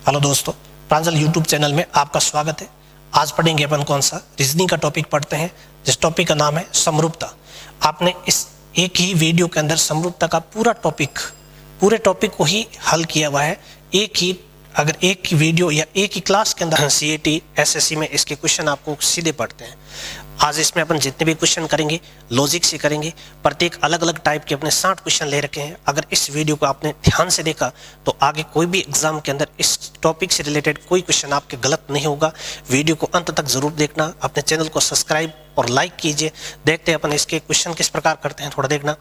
Hello दोस्तों, प्रांजल YouTube channel में आपका स्वागत है। आज पढ़ेंगे अपन कौन सा रीजनिंग का टॉपिक पढ़ते हैं, जिस टॉपिक का नाम है समरूपता। आपने इस एक ही वीडियो के अंदर समरूपता का पूरे टॉपिक को ही हल किया हुआ है। अगर एक ही वीडियो या एक ही क्लास के अंदर सीएटी एसएससी में इसके क्वेश्चन आपको सीधे पढ़ते हैं। आज इसमें अपन जितने भी क्वेश्चन करेंगे लॉजिक से करेंगे। प्रत्येक अलग अलग टाइप के अपने 60 क्वेश्चन ले रखे हैं। अगर इस वीडियो को आपने ध्यान से देखा तो आगे कोई भी एग्जाम के अंदर इस टॉपिक से रिलेटेड कोई क्वेश्चन आपके गलत नहीं होगा। वीडियो को अंत तक जरूर देखना, अपने चैनल को सब्सक्राइब और लाइक कीजिए। देखते हैं अपन इसके क्वेश्चन किस प्रकार करते हैं। थोड़ा देखना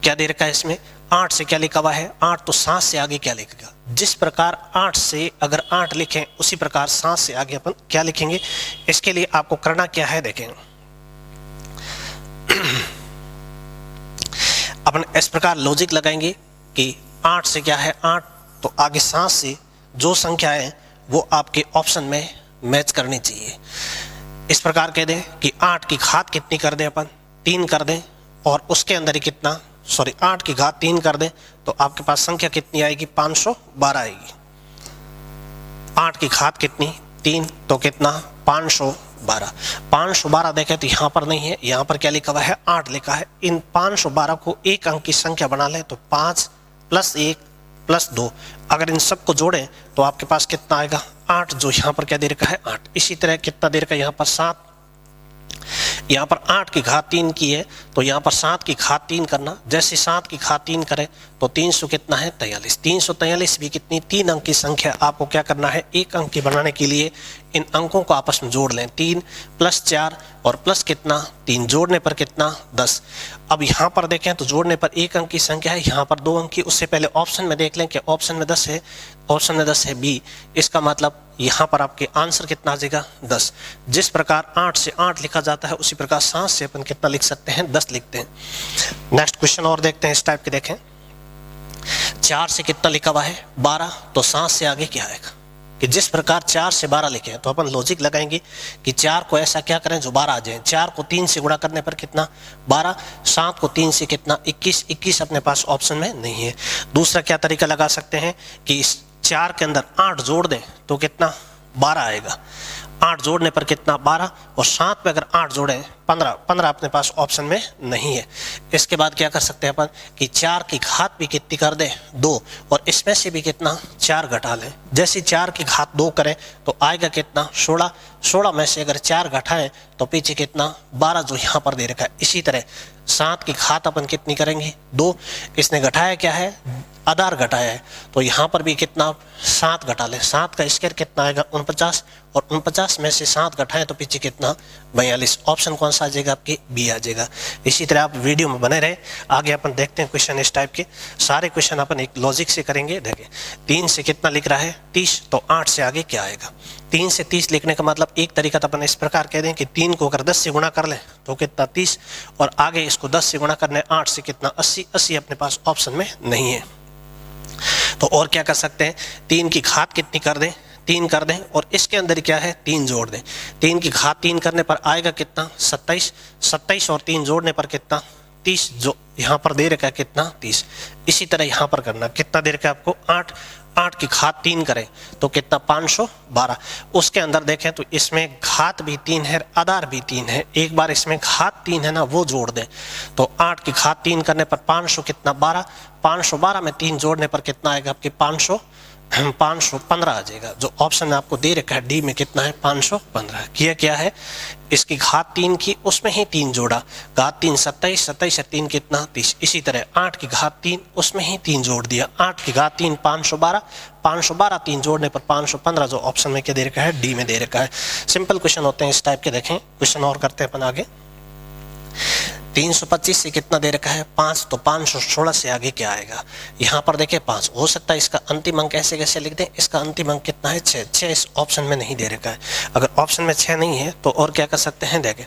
क्या दे रखा है इसमें। 8 से क्या लिखा हुआ है, 8 तो 7 से आगे क्या लिखेगा। जिस प्रकार 8 से अगर 8 लिखें उसी प्रकार 7 से आगे अपन क्या लिखेंगे। इसके लिए आपको करना क्या है, देखें। अपन इस प्रकार लॉजिक लगाएंगे कि 8 से क्या है 8, तो आगे 7 से जो संख्या है वो आपके ऑप्शन में मैच करनी चाहिए। इस प्रकार कह दें कि 8 की घात कितनी कर दें अपन, 3 कर दें, और उसके अंदर ही कितना 8 की घात 3 कर दें तो आपके पास संख्या कितनी आएगी, 512 आएगी। 8 की घात कितनी 3, तो कितना 512। 512 देखें तो यहाँ पर नहीं है, यहाँ पर क्या लिखा हुआ है 8 लिखा है। इन 512 को एक अंक की संख्या बना लें तो 5 + 1 + 2, अगर इन सबको जोड़ें तो आपके पास कितना आएगा 8, जो यहाँ पर क्या दे रखा है 8। इसी तरह कितना दे रखा है यहाँ पर 7, यहाँ पर 8 की घात 3 की है तो यहाँ पर 7 की घात 3 करना। जैसे 7 की घात 3 करें तो 300 कितना है 43। 343 भी कितनी 3 अंक की संख्या। आपको क्या करना है, एक अंक की बनाने के लिए इन अंकों को आपस में जोड़ लें। 3 + 4 और प्लस कितना 3, जोड़ने पर कितना 10। अब यहाँ पर देखें तो जोड़ने पर एक अंक की संख्या है, यहाँ पर 2 अंक की। उससे पहले ऑप्शन में देख लें कि ऑप्शन में 10 है, ऑप्शन में 10 है बी। इसका मतलब यहाँ पर आपके आंसर कितना आ जाएगा 10। जिस प्रकार 8 से 8 लिखा जाता है उसी प्रकार 7 से अपन कितना लिख सकते हैं 10 लिखते हैं। नेक्स्ट क्वेश्चन और देखते हैं इस टाइप के। देखें 4 से कितना लिखा हुआ है 12, तो 7 से आगे क्या आएगा कि जिस प्रकार 4 से 12 लिखे हैं तो अपन लॉजिक लगाएंगे कि 4 को ऐसा क्या करें जो 12 आ जाए। 4 को 3 से गुणा करने पर कितना 12, 7 को 3 से कितना 21। 21 अपने पास ऑप्शन में नहीं है। दूसरा क्या तरीका लगा सकते हैं कि इस 4 के अंदर 8 जोड़ दें तो कितना 12 आएगा। 8 जोड़ने पर कितना 12, और 7 पे अगर 8 जोड़ें 15। 15 अपने पास ऑप्शन में नहीं है। इसके बाद क्या कर सकते हैं अपन कि 4 की घात भी कितनी कर दें 2, और इसमें से भी कितना 4 घटा लें। जैसे 4 की घात 2 करें तो आएगा कितना 16। 16 में से अगर 4 घटाएं तो पीछे कितना 12, जो यहाँ पर दे रखा है। इसी तरह 7 की घात अपन कितनी करेंगे 2, इसने घटाया क्या है आधार घटाया है, तो यहाँ पर भी कितना 7 घटा लें। 7 का स्क्वायर कितना आएगा 49, और 49 में से 7 घटाएं तो पीछे कितना 42। ऑप्शन कौन सा आ जाएगा आपके बी आ जाएगा। इसी तरह आप वीडियो में बने रहे। आगे अपन देखते हैं क्वेश्चन इस टाइप के। सारे क्वेश्चन अपन एक लॉजिक से करेंगे। देखिए 3 से कितना लिख रहा है 30, तो 8 से आगे क्या आएगा। 3 से 30 लिखने का मतलब एक तरीका तो अपन इस प्रकार कह दें कि 3 को अगर 10 से गुणा कर लें तो कितना 30, और आगे इसको 10 से गुणा करने 8 से कितना 80। 80 अपने पास ऑप्शन में नहीं है। तो और क्या कर सकते हैं, 3 की घात कितनी कर दें 3 कर दें, और इसके अंदर क्या है 3 जोड़ दें। 3 की घात 3 करने पर आएगा कितना 27। 27 और 3 जोड़ने पर कितना 30, जो यहाँ पर दे रखा है कितना 30। इसी तरह यहाँ पर करना कितना दे रखा है आपको 8। 8 की घात 3 करें तो कितना 512। उसके अंदर देखें तो इसमें घात भी 3 है, आधार भी 3 है। एक बार इसमें घात 3 है ना, वो जोड़ दें तो 8 की घात 3 करने पर 500 कितना 12। 512 में 3 जोड़ने पर कितना आएगा आपके 515 आ जाएगा, जो ऑप्शन में आपको दे रखा है डी में कितना है 515। किया क्या है, इसकी घात 3 की उसमें ही 3 जोड़ा। घात 3 27, 27 से 3 कितना 30। इसी तरह 8 की घात 3 उसमें ही 3 जोड़ दिया। 8 की घात 3 512, 512 3 जोड़ने पर 515, जो ऑप्शन में क्या दे रखा है डी में दे रखा है। सिंपल क्वेश्चन होते हैं इस टाइप के। देखें क्वेश्चन और करते हैं अपन आगे। 325 से कितना दे रखा है 5, तो 516 से आगे क्या आएगा। यहाँ पर देखिए 5 हो सकता है इसका अंतिम अंक ऐसे कैसे लिख दें। इसका अंतिम अंक कितना है 6। 6 इस ऑप्शन में नहीं दे रखा है। अगर ऑप्शन में 6 नहीं है तो और क्या कर सकते हैं, देखें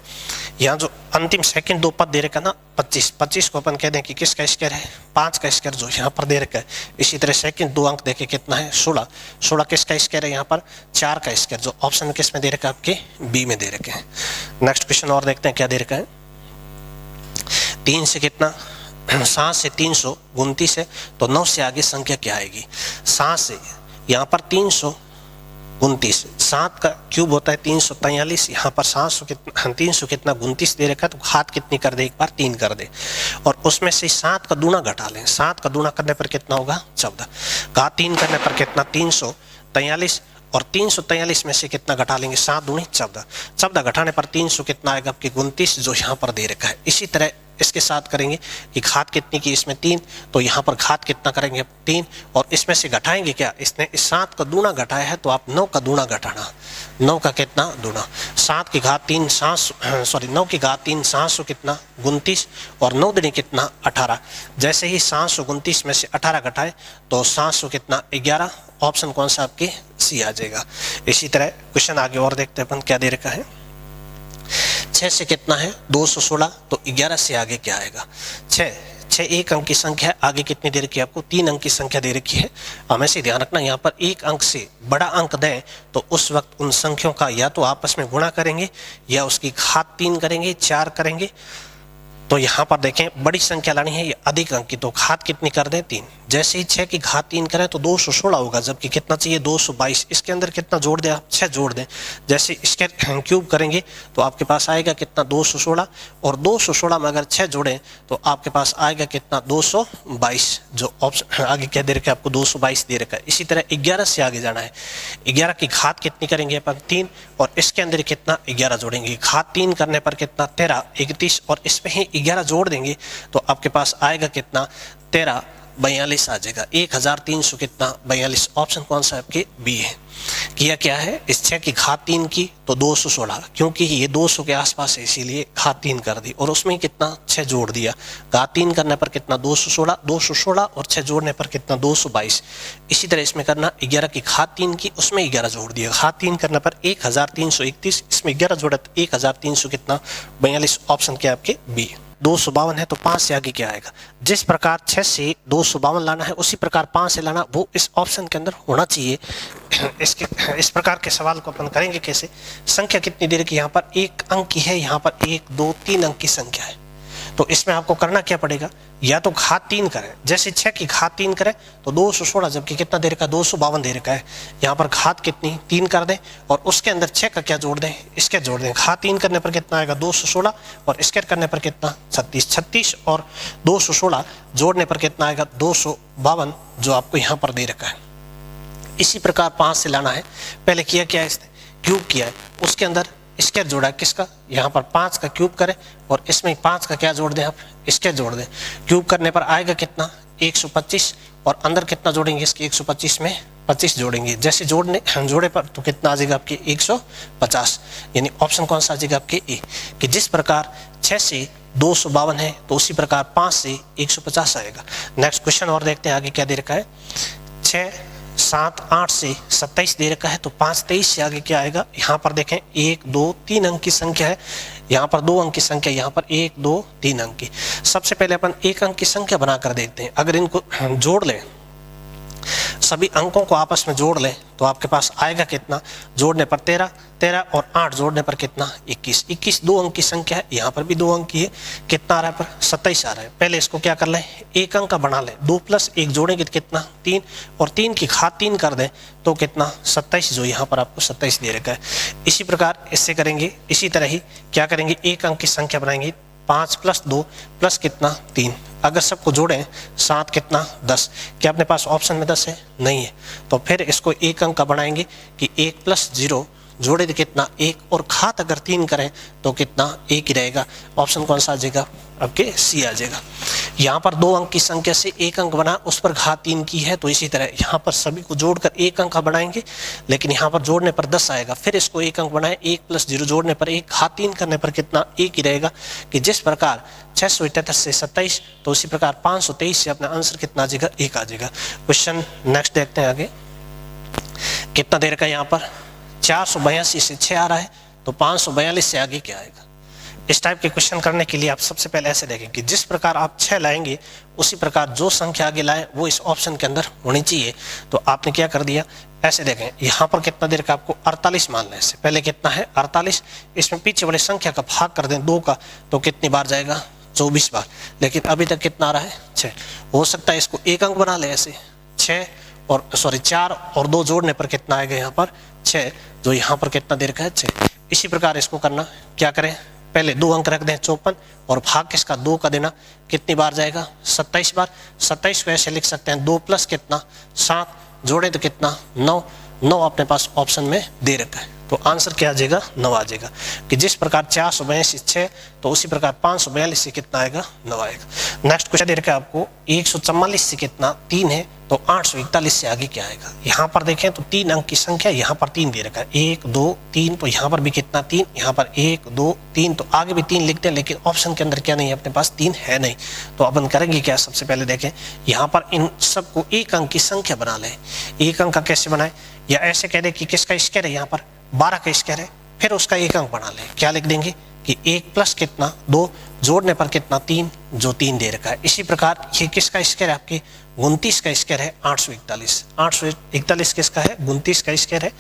यहाँ जो अंतिम सेकंड 2 पद दे रखा है ना 25। 25 को अपन कह दें कि किसका स्क्वायर है 5 का स्क्वायर, जो यहाँ पर दे रखा है। इसी तरह सेकंड 2 अंक देखे कितना है 16। 16 किसका स्क्वायर है यहाँ पर 4 का स्क्वायर, जो ऑप्शन में किस में दे रखा है आपके बी में दे रखे हैं। नेक्स्ट क्वेश्चन और देखते हैं क्या दे रखा है। 3 से कितना 7 से 329 है, तो 9 से आगे संख्या क्या आएगी। 7 से यहाँ पर 300 29। 7 का क्यूब होता है 343। यहाँ पर 300 कितना 29 दे रखा है, तो घात कितनी कर दे, एक बार 3 कर दे, और उसमें से 7 का दूना घटा लें। 7 का दूना करने पर कितना होगा 14। घात 3 करने पर कितना 343, और 343 में से कितना घटा लेंगे 7 दूनी 14। 14 घटाने पर 300 कितना आएगा आपकी 29, जो यहाँ पर दे रखा है। इसी तरह इसके साथ करेंगे कि घात कितनी की इसमें 3, तो यहाँ पर घात कितना करेंगे 3, और इसमें से घटाएंगे क्या, इसने इस 7 का दूना घटाया है तो आप 9 का दूना घटाना। 9 का कितना दूना, 7 की घात 3 9 की घात 3 700 कितना 29, और 9 दूनी कितना 18। जैसे ही 729 में से 18 घटाए तो 700 कितना 11। ऑप्शन कौन सा आपके सी आ जाएगा। इसी तरह क्वेश्चन आगे और देखते हैं अपन क्या दे रखा है। 6 से कितना है 216, तो 11 से आगे क्या आएगा 6 एक अंक की संख्या है, आगे कितनी दे रखी है आपको 3 अंक की संख्या दे रखी है। हमेशा ध्यान रखना यहाँ पर एक अंक से बड़ा अंक दें तो उस वक्त उन संख्याओं का या तो आपस में गुणा करेंगे या उसकी घात 3 करेंगे, 4 करेंगे। तो यहाँ पर देखें बड़ी संख्या लानी है, ये अधिक अंक की, तो घात कितनी कर दें 3। जैसे ही 6 की घात 3 करें तो 216 होगा, जबकि कितना चाहिए 222। इसके अंदर कितना जोड़ दें आप 6 जोड़ दें। जैसे इसके क्यूब करेंगे तो आपके पास आएगा कितना 216, और 216 में अगर 6 जोड़ें तो आपके पास आएगा कितना 222, जो ऑप्शन आगे क्या दे रखा है आपको 222 दे रखा है। इसी तरह 11 से आगे जाना है। 11 की घात कितनी करेंगे अपन 3, और इसके अंदर कितना 11 जोड़ेंगे। घात 3 करने पर कितना 13 31, और इसमें ही 11 जोड़ देंगे तो आपके पास आएगा कितना 13 42 आ जाएगा। 1300 कितना 42। ऑप्शन कौन सा आपके बी है। किया क्या है, इस 6 की घात 3 की तो 216, क्योंकि ये 200 के आसपास है इसीलिए घात 3 कर दी, और उसमें कितना 6 जोड़ दिया। घात 3 करने पर कितना 216 और 6 जोड़ने पर कितना 222। इसी तरह इसमें करना 11 की घात 3 की, उसमें 11 जोड़ दिया। घात 3 करने पर 1331, इसमें 11 जोड़ा तो 1300 कितना 42। ऑप्शन क्या आपके बी। 252 है तो 5 से आगे क्या आएगा। जिस प्रकार 6 से 252 लाना है उसी प्रकार 5 से लाना, वो इस ऑप्शन के अंदर होना चाहिए। इस प्रकार के सवाल को अपन करेंगे कैसे। संख्या कितनी दे रखी है, यहाँ पर 1 अंक की है, यहाँ पर 1 2 3 अंक की संख्या है। तो इसमें आपको करना क्या पड़ेगा, या तो घात 3 करें। जैसे 6 की घात 3 करें तो 216, जबकि कितना दे रखा है 252 दे रखा है। यहाँ पर घात कितनी 3 कर दें, और उसके अंदर 6 का क्या जोड़ दें, इसके जोड़ दें। घात 3 करने पर कितना आएगा 216, और इसके करने पर कितना 36 और 216 जोड़ने पर कितना आएगा 252, जो आपको यहाँ पर दे रखा है। इसी प्रकार 5 से लाना है। पहले किया क्या है, इसने क्यूब किया है, उसके अंदर स्केयर जोड़ा है किसका, यहाँ पर 5 का क्यूब करें, और इसमें 5 का क्या जोड़ दें आप, स्केयर जोड़ दें। क्यूब करने पर आएगा कितना 125, और अंदर कितना जोड़ेंगे इसके 125 में 25 जोड़ेंगे। जैसे जोड़े पर तो कितना आ जाएगा आपके 150। यानी ऑप्शन कौन सा आ जाएगा आपके ए, कि जिस प्रकार 6 से 252 है तो उसी प्रकार 5 से 150 आएगा। नेक्स्ट क्वेश्चन और देखते हैं आगे क्या दे रखा है। 6 7 8 से 27 दे रखा है, तो 5 23 से आगे क्या आएगा। यहाँ पर देखें 1 2 3 अंक की संख्या है, यहाँ पर 2 अंक की संख्या, यहाँ पर 1 2 3 अंक की। सबसे पहले अपन 1 अंक की संख्या बनाकर देखते हैं। अगर इनको जोड़ लें, सभी अंकों को आपस में जोड़ लें तो आपके पास आएगा कितना, जोड़ने पर 13 और 8 जोड़ने पर कितना 21 2 अंक की संख्या है, यहाँ पर भी 2 अंक की है। कितना आ रहा है पर 27 आ रहा है। पहले इसको क्या कर लें, 1 अंक का बना लें। 2 + 1 जोड़ेंगे तो कितना 3, और 3 की घात 3 कर दें तो कितना 27, जो यहाँ पर आपको 27 दे रखा है। इसी प्रकार इससे करेंगे। इसी तरह ही क्या करेंगे, 1 अंक की संख्या बनाएंगे। 5 + 2 + कितना 3, अगर सबको जोड़ें 7 कितना 10। क्या अपने पास ऑप्शन में 10 है, नहीं है, तो फिर इसको 1 अंक का बनाएंगे कि 1 + 0 जोड़े तो कितना 1, और घात अगर 3 करें तो कितना 1 ही रहेगा। ऑप्शन कौन सा आ जाएगा आपके सी आ जाएगा। यहाँ पर 2 अंक की संख्या से 1 अंक बना, उस पर घात 3 की है, तो इसी तरह यहाँ पर सभी को जोड़कर 1 अंक का बनाएंगे, लेकिन यहाँ पर जोड़ने पर 10 आएगा। फिर इसको 1 अंक बनाए, 1 + 0 जोड़ने पर 1, घात 3 करने पर कितना 1 ही रहेगा। कि जिस प्रकार 678 से 27, तो उसी प्रकार 523 से अपना आंसर कितना आ जाएगा 1 आ जाएगा। क्वेश्चन नेक्स्ट देखते हैं आगे। कितना दे रखा है यहाँ पर 482 से 6 आ रहा है, तो 542 से आगे क्या आएगा। इस टाइप के क्वेश्चन करने के लिए आप सबसे पहले ऐसे देखें कि जिस प्रकार आप 6 लाएंगे उसी प्रकार जो संख्या आगे लाएं वो इस ऑप्शन के अंदर होनी चाहिए। तो आपने क्या कर दिया, ऐसे देखें यहाँ पर कितना देर का आपको 48 मान लें। इससे पहले कितना है 48, इसमें पीछे वाली संख्या का भाग कर दें 2 का, तो कितनी बार जाएगा 24 बार। लेकिन अभी तक कितना आ रहा है 6। हो सकता है इसको 1 अंक बना ले ऐसे 6 और सॉरी 4 और 2 जोड़ने पर कितना आएगा यहाँ पर 6, जो यहाँ पर कितना दे रखा है 6। इसी प्रकार इसको करना, क्या करें, पहले 2 अंक रख दें 54 और भाग किसका 2 का देना, कितनी बार जाएगा 27 बार। 27 को ऐसे लिख सकते हैं 2 प्लस कितना 7, जोड़े तो कितना 9, 9 अपने पास ऑप्शन में दे रखा है। तो आंसर क्या आ जाएगा 9 आ जाएगा। कि जिस प्रकार 482 6 तो उसी प्रकार 542 से कितना आएगा 9 आएगा। नेक्स्ट क्वेश्चन दे रखा है आपको 144 से कितना 3 है तो 841 से आगे क्या आएगा। यहाँ पर देखें तो 3 अंक की संख्या, यहाँ पर 3 दे रखा है 1 2 3, तो यहाँ पर भी कितना 3, यहाँ पर 1 2 3, तो आगे भी 3 लिखते हैं लेकिन ऑप्शन के अंदर क्या नहीं है, अपने पास 3 है नहीं। तो अपन करेंगे क्या, सबसे पहले देखें यहाँ पर इन सबको 1 अंक की संख्या बना लें। 1 अंक का कैसे बनाए, या ऐसे कह दे कि किसका स्क्वायर है, यहाँ पर 12 का स्क्वायर है, फिर उसका 1 अंक बना लें। क्या लिख देंगे कि 1 प्लस कितना 2, जोड़ने पर कितना 3, जो 3 दे रखा है। इसी प्रकार ये किसका स्क्वायर है, आपके 29 का स्क्वायर है 841। 841 किसका है, 29 का स्क्वायर है।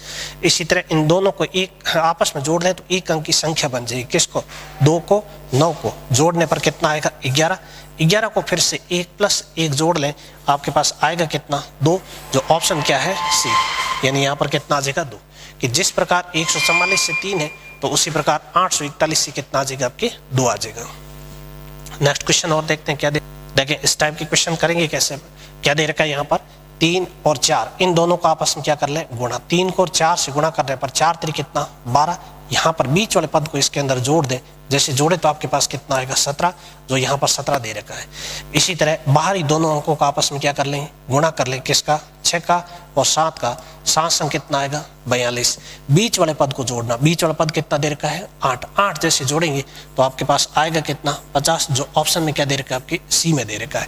इसी तरह इन दोनों को एक आपस में जोड़ लें तो 1 अंक की संख्या बन जाएगी। किसको, 2 को 9 को, जोड़ने पर कितना आएगा 11। 11 को फिर से 1 प्लस 1 जोड़ लें, आपके पास आएगा कितना 2, जो ऑप्शन क्या है सी, यानी यहाँ पर कितना आ जाएगा 2। कि जिस प्रकार 144 से 3 है तो उसी प्रकार 841 से कितना आ जाएगा, आपके 2 आ जाएगा। नेक्स्ट क्वेश्चन और देखते हैं क्या देखें इस टाइप के क्वेश्चन करेंगे कैसे। क्या दे रखा है यहाँ पर 3 और 4, इन दोनों का आपस में क्या कर लें, गुणा। 3 को 4 से गुणा करने पर 4 3 कितना 12, यहाँ पर बीच वाले पद को इसके अंदर जोड़ दें, जैसे जोड़े तो आपके पास कितना आएगा 17, जो यहाँ पर 17 दे रखा है। इसी तरह बाहरी दोनों अंकों का आपस में क्या कर लें, गुणा कर लें, किसका 6 का और 7 का, 7 संग कितना आएगा 42। बीच वाले पद को जोड़ना, बीच वाला पद कितना दे रखा है 8, 8 जैसे जोड़ेंगे तो आपके पास आएगा कितना 50, जो ऑप्शन में क्या दे रखा है, आपकी सी में दे रखा है।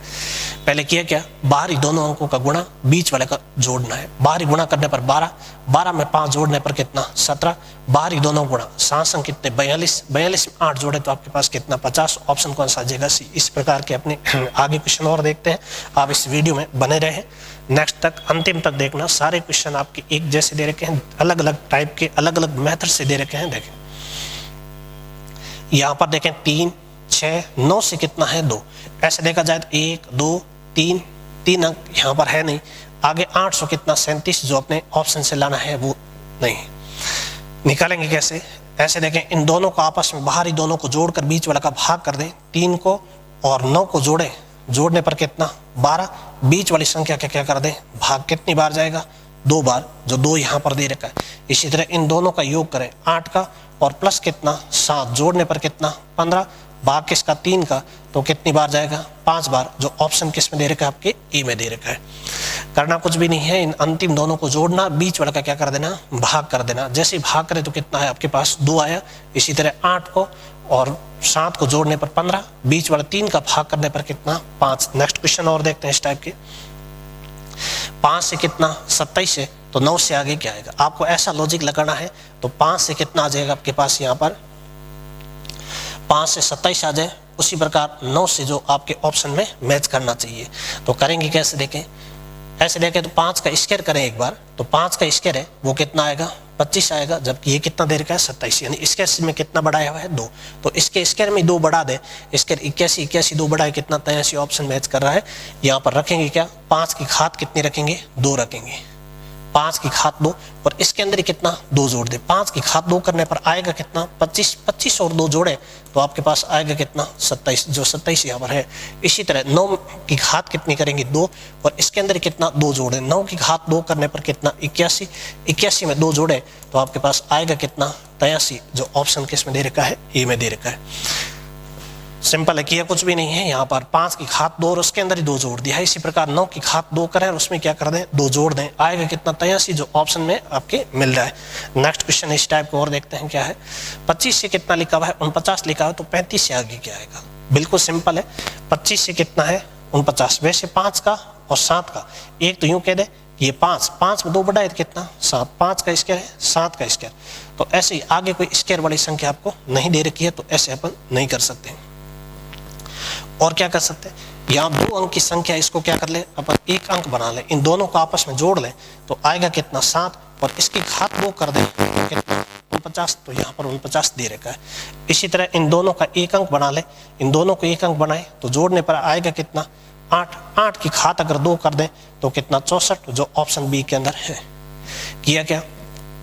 पहले किया क्या, बाहरी दोनों अंकों का गुणा, बीच वाले का जोड़ना है। बाहरी गुणा करने पर 12, 12 में 5 जोड़ने पर कितना 17, बाहरी दोनों गुणा, 7 संग कितने 42, 42 में 8 जोड़े तो आपके पास कितना 50, ऑप्शन कौन सा आ जाएगा सी। इस प्रकार के अपने आगे क्वेश्चन और देखते हैं, आप इस वीडियो में बने रहें, नेक्स्ट तक अंतिम तक देखना। सारे क्वेश्चन आपके एक जैसे दे रखे हैं, अलग अलग टाइप के अलग अलग मेथड से दे रखे हैं। देखें यहाँ पर देखें 3 6 9 से कितना है 2, ऐसे देखा जाए तो 1 2 3, 3 अंक यहाँ पर है नहीं। आगे 800 कितना 37, जो अपने ऑप्शन से लाना है वो नहीं। निकालेंगे कैसे, ऐसे देखें इन दोनों को आपस में बाहरी दोनों को जोड़कर बीच वाला का भाग कर दें। 3 को और 9 को जोड़े, जोड़ने पर कितना 12, बीच वाली संख्या क्या क्या कर दें, भाग कितनी बार जाएगा 2 बार, जो 2 यहाँ पर दे रखा है। इसी तरह इन दोनों का योग करें 8 का और प्लस कितना 7, जोड़ने पर कितना 15, भाग किसका 3 का, तो कितनी बार जाएगा 5 बार, जो ऑप्शन किस में दे रखा है, आपके ए में दे रखा है। करना कुछ भी नहीं है, इन अंतिम दोनों को जोड़ना, बीच वाला का क्या कर देना भाग कर देना। जैसे ही भाग करे तो कितना है आपके पास 2 आया। इसी तरह 8 को और 7 को जोड़ने पर 15, बीच वाला 3 का भाग करने पर कितना 5। नेक्स्ट क्वेश्चन और देखते हैं इस टाइप के। 5 से कितना 27 है तो 9 से आगे क्या आएगा, आपको ऐसा लॉजिक लगाना है। तो 5 से कितना आ जाएगा आपके पास, यहाँ पर 5 से 27 आ जाए, उसी प्रकार 9 से जो आपके ऑप्शन में मैच करना चाहिए। तो करेंगे कैसे, देखें ऐसे देखें तो 5 का स्क्वायर करें एक बार, तो 5 का स्क्वायर है वो कितना आएगा 25 आएगा, जबकि ये कितना दे रखा है 27, यानी स्क्वायर में कितना बढ़ाया हुआ है 2, तो इसके स्क्वायर में 2 बढ़ा दे, स्क्वायर 81 81 2 बढ़ाए कितना 83, ऑप्शन मैच कर रहा है। यहाँ पर रखेंगे क्या, 5 की घात कितनी रखेंगे 2 रखेंगे, 5 की घात 2 और इसके अंदर ही कितना 2 जोड़ दे। 5 की घात 2 करने पर आएगा कितना 25, 25 और 2 जोड़े तो आपके पास आएगा कितना 27, जो 27 यहाँ पर है। इसी तरह 9 की घात कितनी करेंगे 2 और इसके अंदर कितना 2 जोड़े, 9 की घात 2 करने पर कितना 81, 81 में 2 जोड़े तो आपके पास आएगा कितना 83, जो ऑप्शन किस में दे रखा है, ए में दे रखा है। सिंपल है, किया कुछ भी नहीं है। यहाँ पर 5 की घात 2 और उसके अंदर ही 2 जोड़ दिया है। इसी प्रकार 9 की घात 2 करें और उसमें क्या कर दें 2 जोड़ दें, आएगा कितना 83, जो ऑप्शन में आपके मिल रहा है। नेक्स्ट क्वेश्चन इस टाइप को और देखते हैं क्या है। 25 से कितना लिखा हुआ है 49 लिखा हुआ है, तो 35 से आगे क्या आएगा, बिल्कुल सिंपल है। 25 से कितना है 49, वैसे 5 का और 7 का, एक तो यूं कह दे ये 5 में 2 बढ़ाए तो कितना 7, 5 का स्क्वायर है 7 का स्क्वायर, तो ऐसे ही आगे कोई स्क्वायर वाली संख्या आपको नहीं दे रखी है तो ऐसे अपन नहीं कर सकते। और क्या कर सकते हैं, यहाँ 2 अंक की संख्या, इसको क्या कर ले अपन 1 अंक बना ले, इन दोनों को आपस में जोड़ लें तो आएगा कितना 7 और इसकी घात 2 कर दें तो कितना 49, तो यहाँ पर 49 दे रखा है। इसी तरह इन दोनों का 1 अंक बना ले, इन दोनों को 1 अंक बनाए तो जोड़ने पर आएगा कितना 8, 8 की घात अगर 2 कर दें तो कितना 64, जो ऑप्शन बी के अंदर है। किया क्या,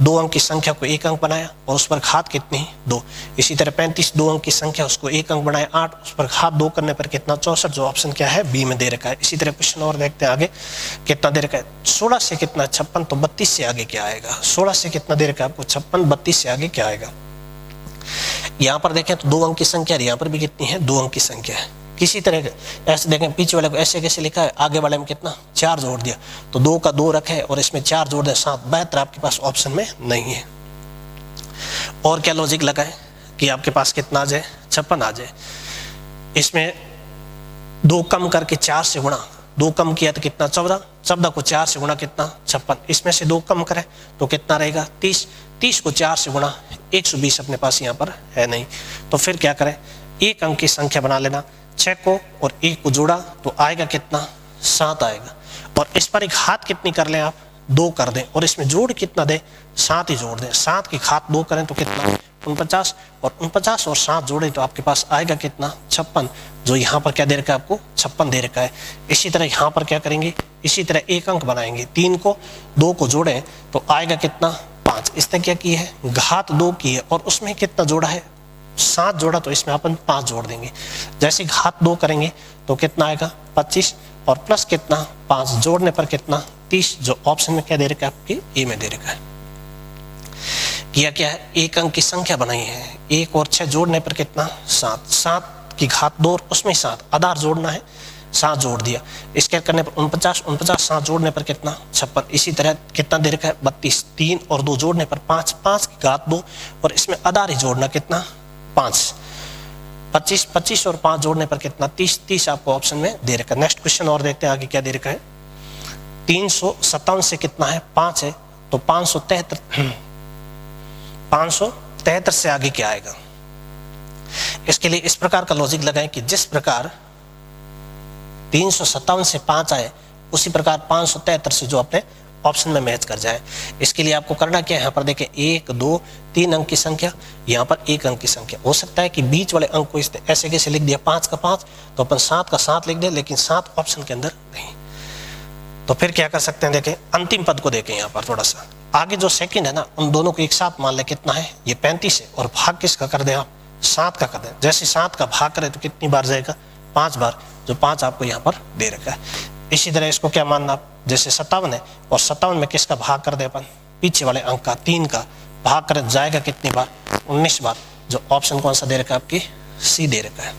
2 अंक की संख्या को 1 अंक बनाया और उस पर घात कितनी 2। इसी तरह 35 2 अंक की संख्या, उसको 1 अंक बनाया 8, उस पर घात 2 करने पर कितना 64, जो ऑप्शन क्या है बी में दे रखा है। इसी तरह क्वेश्चन और देखते हैं आगे कितना दे रखा है। 16 से कितना 56, तो 32 से आगे क्या आएगा। 16 से कितना दे रखा है आपको 56, 32 से आगे क्या आएगा। यहाँ पर देखें तो 2 अंक की संख्या, यहाँ पर भी कितनी है 2 अंक की संख्या है। किसी तरह ऐसे देखें, पीछे वाले को ऐसे कैसे लिखा है, आगे वाले में कितना 4 जोड़ दिया, तो 2 का 2 रखे और इसमें 4 जोड़ दे 7, बेहतर आपके पास ऑप्शन में नहीं है। और क्या लॉजिक लगाए कि आपके पास कितना आ जाए 56 आ जाए। इसमें 2 कम करके 4 से गुणा, 2 कम किया तो कितना 14, 14 को 4 से गुणा कितना 56, इसमें से 2 कम करें तो कितना रहेगा 30, 30 को 4 से गुणा 120 अपने पास यहाँ पर है नहीं, तो फिर क्या करें 1 अंक की संख्या बना लेना, 6 को और 1 को जोड़ा तो आएगा कितना 7 आएगा। और इस पर एक घात कितनी कर लें आप 2 कर दें और इसमें जोड़ कितना दें 7 ही जोड़ दें। 7 की घात 2 करें तो कितना 49, और 49 और 7 जोड़े तो आपके पास आएगा कितना 56, जो यहाँ पर क्या दे रखा है आपको 56 दे रखा है। इसी तरह यहाँ पर क्या करेंगे, इसी तरह 1 अंक बनाएंगे, 3 को 2 को जोड़े तो आएगा कितना 5। इसने क्या की है घात 2 की है और उसमें कितना जोड़ा है 7 जोड़ा, तो इसमें अपन 5 जोड़ देंगे। जैसे घात 2 करेंगे तो कितना आएगा 25 और प्लस कितना 5 जोड़ने पर कितना 30, जो ऑप्शन में क्या दे रखा है आपकी ए में दे रखा है। किया क्या है 1 अंक की संख्या बनाई है, 1 और 6 जोड़ने पर कितना 7, 7 की घात 2 और उसमें 7 आधार जोड़ना है, 7 जोड़ दिया। इसके करने पर 49, 49 7 जोड़ने पर कितना 56। इसी तरह कितना दे रखा है 32, 3 और 2 जोड़ने पर 5, 5 की घात 2 और इसमें आधार ही जोड़ना कितना 5, 25, 25 और 5 जोड़ने पर कितना 30, 30 आपको ऑप्शन में दे रखा है। नेक्स्ट क्वेश्चन और देखते हैं आगे क्या दे रखा है। 357 से कितना है 5 है, तो 573 से आगे क्या आएगा। इसके लिए इस प्रकार का लॉजिक लगाएं कि जिस प्रकार 357 से 5 आए उसी प्रकार 573 से जो अपने ऑप्शन में मैच कर जाए। इसके लिए आपको करना क्या है, यहाँ पर देखें 1 2 3 अंक की संख्या, यहाँ पर 1 अंक की संख्या। हो सकता है कि बीच वाले अंक को ऐसे कैसे लिख दिया 5 का 5, तो अपन 7 का 7 लिख दें, लेकिन 7 ऑप्शन के अंदर नहीं। तो फिर क्या कर सकते हैं, देखें अंतिम पद को देखें, यहाँ पर थोड़ा सा आगे जो सेकंड है ना उन दोनों को एक साथ मान ले कितना है ये 35 है, और भाग किसका कर दें आप 7 का कर दें। जैसे 7 का भाग करें तो कितनी बार जाएगा 5 बार, जो 5 आपको यहाँ पर दे रखा है। इसी तरह इसको क्या मानना आप, जैसे 57 है और 57 में किसका भाग कर दे अपन पीछे वाले अंक का 3 का भाग करें जाएगा कितनी बार 19 बार, जो ऑप्शन कौन सा दे रखा है आपकी सी दे रखा है।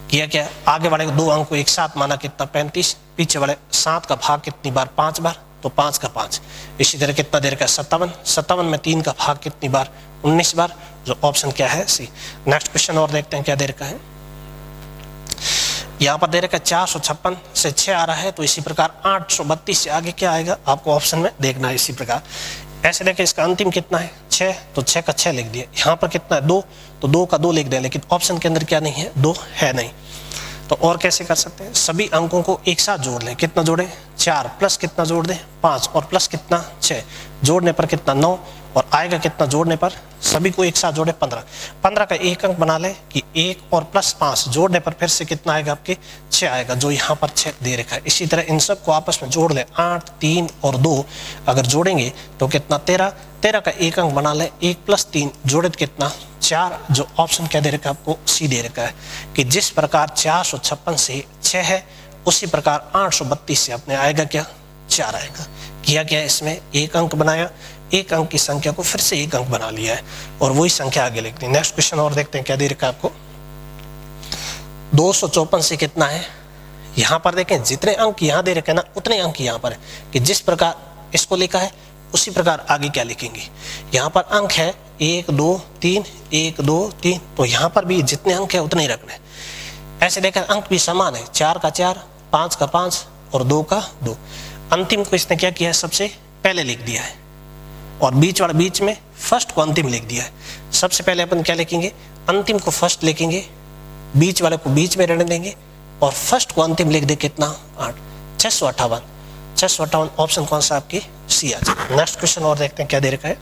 किया क्या आगे वाले 2 अंक को एक साथ माना कितना 35, पीछे वाले 7 का भाग कितनी बार 5 बार, तो 5 का 5। इसी तरह कितना दे रखा है 57, 57 में 3 का भाग कितनी बार 19 बार, जो ऑप्शन क्या है सी। नेक्स्ट क्वेश्चन और देखते हैं क्या दे रखा है। यहाँ पर दे रखा है 456 से 6 आ रहा है, तो इसी प्रकार 832 से आगे क्या आएगा आपको ऑप्शन में देखना है। इसी प्रकार ऐसे देखें इसका अंतिम कितना है 6, तो 6 का 6 लिख दिया। यहाँ पर कितना है 2, तो 2 का 2 लिख दें, लेकिन ऑप्शन के अंदर क्या नहीं है 2 है नहीं। तो और कैसे कर सकते हैं, सभी अंकों को एक साथ जोड़ लें, कितना जोड़ें 4 प्लस कितना जोड़ दें 5 और प्लस कितना 6, जोड़ने पर कितना 9 और आएगा कितना जोड़ने पर सभी को एक साथ जोड़े 15, 15 का एक अंक बना लें कि 1 और प्लस 5 जोड़ने पर फिर से कितना आएगा आपके 6 आएगा, जो यहाँ पर 6 दे रखा है। इसी तरह इन सब को आपस में जोड़ लें 8 3 और 2 अगर जोड़ेंगे तो कितना 13, 13 का एक अंक बना लें 1 प्लस 3 जोड़े तो कितना 4, जो ऑप्शन क्या दे रखा है आपको सी दे रखा है कि जिस प्रकार 456 से 6 है उसी प्रकार 832 से अपने आएगा क्या 4 आएगा। किया क्या इसमें एक अंक बनाया, एक अंक की संख्या को फिर से एक अंक बना लिया है और वही संख्या आगे लिख दी। नेक्स्ट क्वेश्चन और देखते हैं क्या दे रखा है आपको। 254 से कितना है, यहाँ पर देखें जितने अंक यहाँ दे रखे हैं ना उतने अंक यहाँ पर है कि जिस प्रकार इसको लिखा है उसी प्रकार आगे क्या लिखेंगे। यहाँ पर अंक है 1 2 3 1 2 3, तो यहाँ पर भी जितने अंक है उतने ही रखने। ऐसे देखें अंक भी समान है, 4 का 4 5 का 5 और 2 का 2। अंतिम को इसने क्या किया है सबसे पहले लिख दिया है और बीच वाला बीच में फर्स्ट को अंतिम लिख दिया है। सबसे पहले अपन क्या लिखेंगे, अंतिम को फर्स्ट लिखेंगे, बीच वाले को बीच में रहने देंगे और फर्स्ट को अंतिम लिख दे कितना 8, 658, 658 ऑप्शन कौन सा आपकी सी आ जाए। नेक्स्ट क्वेश्चन और देखते हैं क्या दे रखा है।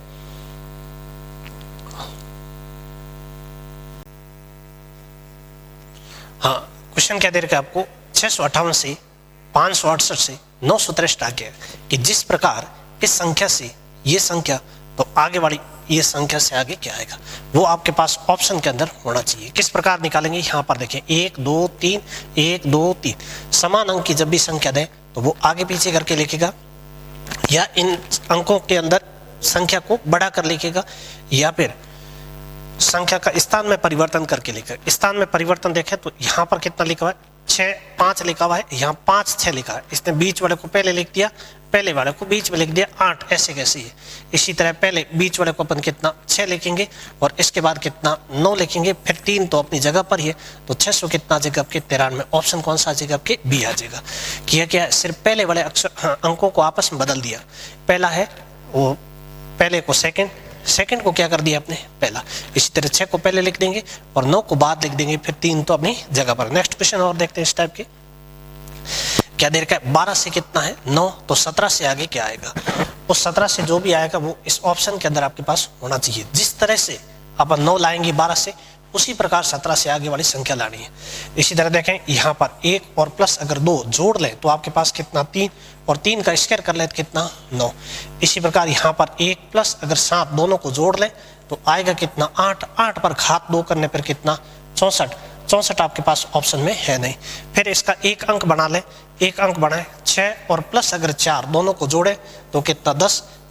हाँ क्वेश्चन क्या दे रखा है आपको, 658 से 568 से 963 आ गया कि जिस प्रकार इस संख्या से ये संख्या तो आगे वाली ये संख्या से आगे क्या आएगा, वो आपके पास ऑप्शन के अंदर होना चाहिए। किस प्रकार निकालेंगे, यहाँ पर देखें 1 2 3 1 2 3 समान अंक की जब भी संख्या दें तो वो आगे पीछे करके लिखेगा, या इन अंकों के अंदर संख्या को बढ़ा कर लिखेगा, या फिर संख्या का स्थान में परिवर्तन करके लिखेगा। स्थान में परिवर्तन देखें तो यहाँ पर कितना लिखा हुआ है, 6 5 लिखा हुआ है, यहाँ 5 6 लिखा है। इसने बीच वाले को पहले लिख दिया, पहले वाले को बीच में लिख दिया 8, ऐसे कैसे है। इसी तरह पहले बीच वाले को अपन कितना 6 लिखेंगे और इसके बाद कितना 9 लिखेंगे, फिर 3 तो अपनी जगह पर ही है, तो 600 कितना आ जाएगा आपके 93। ऑप्शन कौन सा आ जाएगा आपके बी आ जाएगा। किया क्या है, सिर्फ पहले वाले अक्षर अंकों को आपस में बदल दिया। पहला है वो पहले को सेकंड को क्या कर दिया आपने पहला। इसी तरह 6 को पहले लिख देंगे और 9 को बाद लिख देंगे, फिर 3 तो अपनी जगह पर। नेक्स्ट क्वेश्चन और देखते हैं इस टाइप के। क्या दे रखा है, 12 से कितना है 9, तो 17 से आगे क्या आएगा, उस 17 से जो भी आएगा वो इस ऑप्शन के अंदर आपके पास होना चाहिए। जिस तरह से अपन 9 लाएंगे 12 से, उसी प्रकार 17 से आगे वाली संख्या लानी है। इसी तरह देखें यहाँ पर 1 और प्लस अगर 2 जोड़ लें तो आपके पास कितना 3, और 3 का स्क्वायर कर लें तो कितना 9। इसी प्रकार यहाँ पर 1 प्लस अगर 7 दोनों को जोड़ लें तो आएगा कितना 8, 8 पर घात 2 करने पर कितना 64 आपके पास ऑप्शन में है नहीं। फिर इसका एक अंक बना लें, एक अंक बनाए 6 और प्लस अगर 4 दोनों को जोड़े तो कितना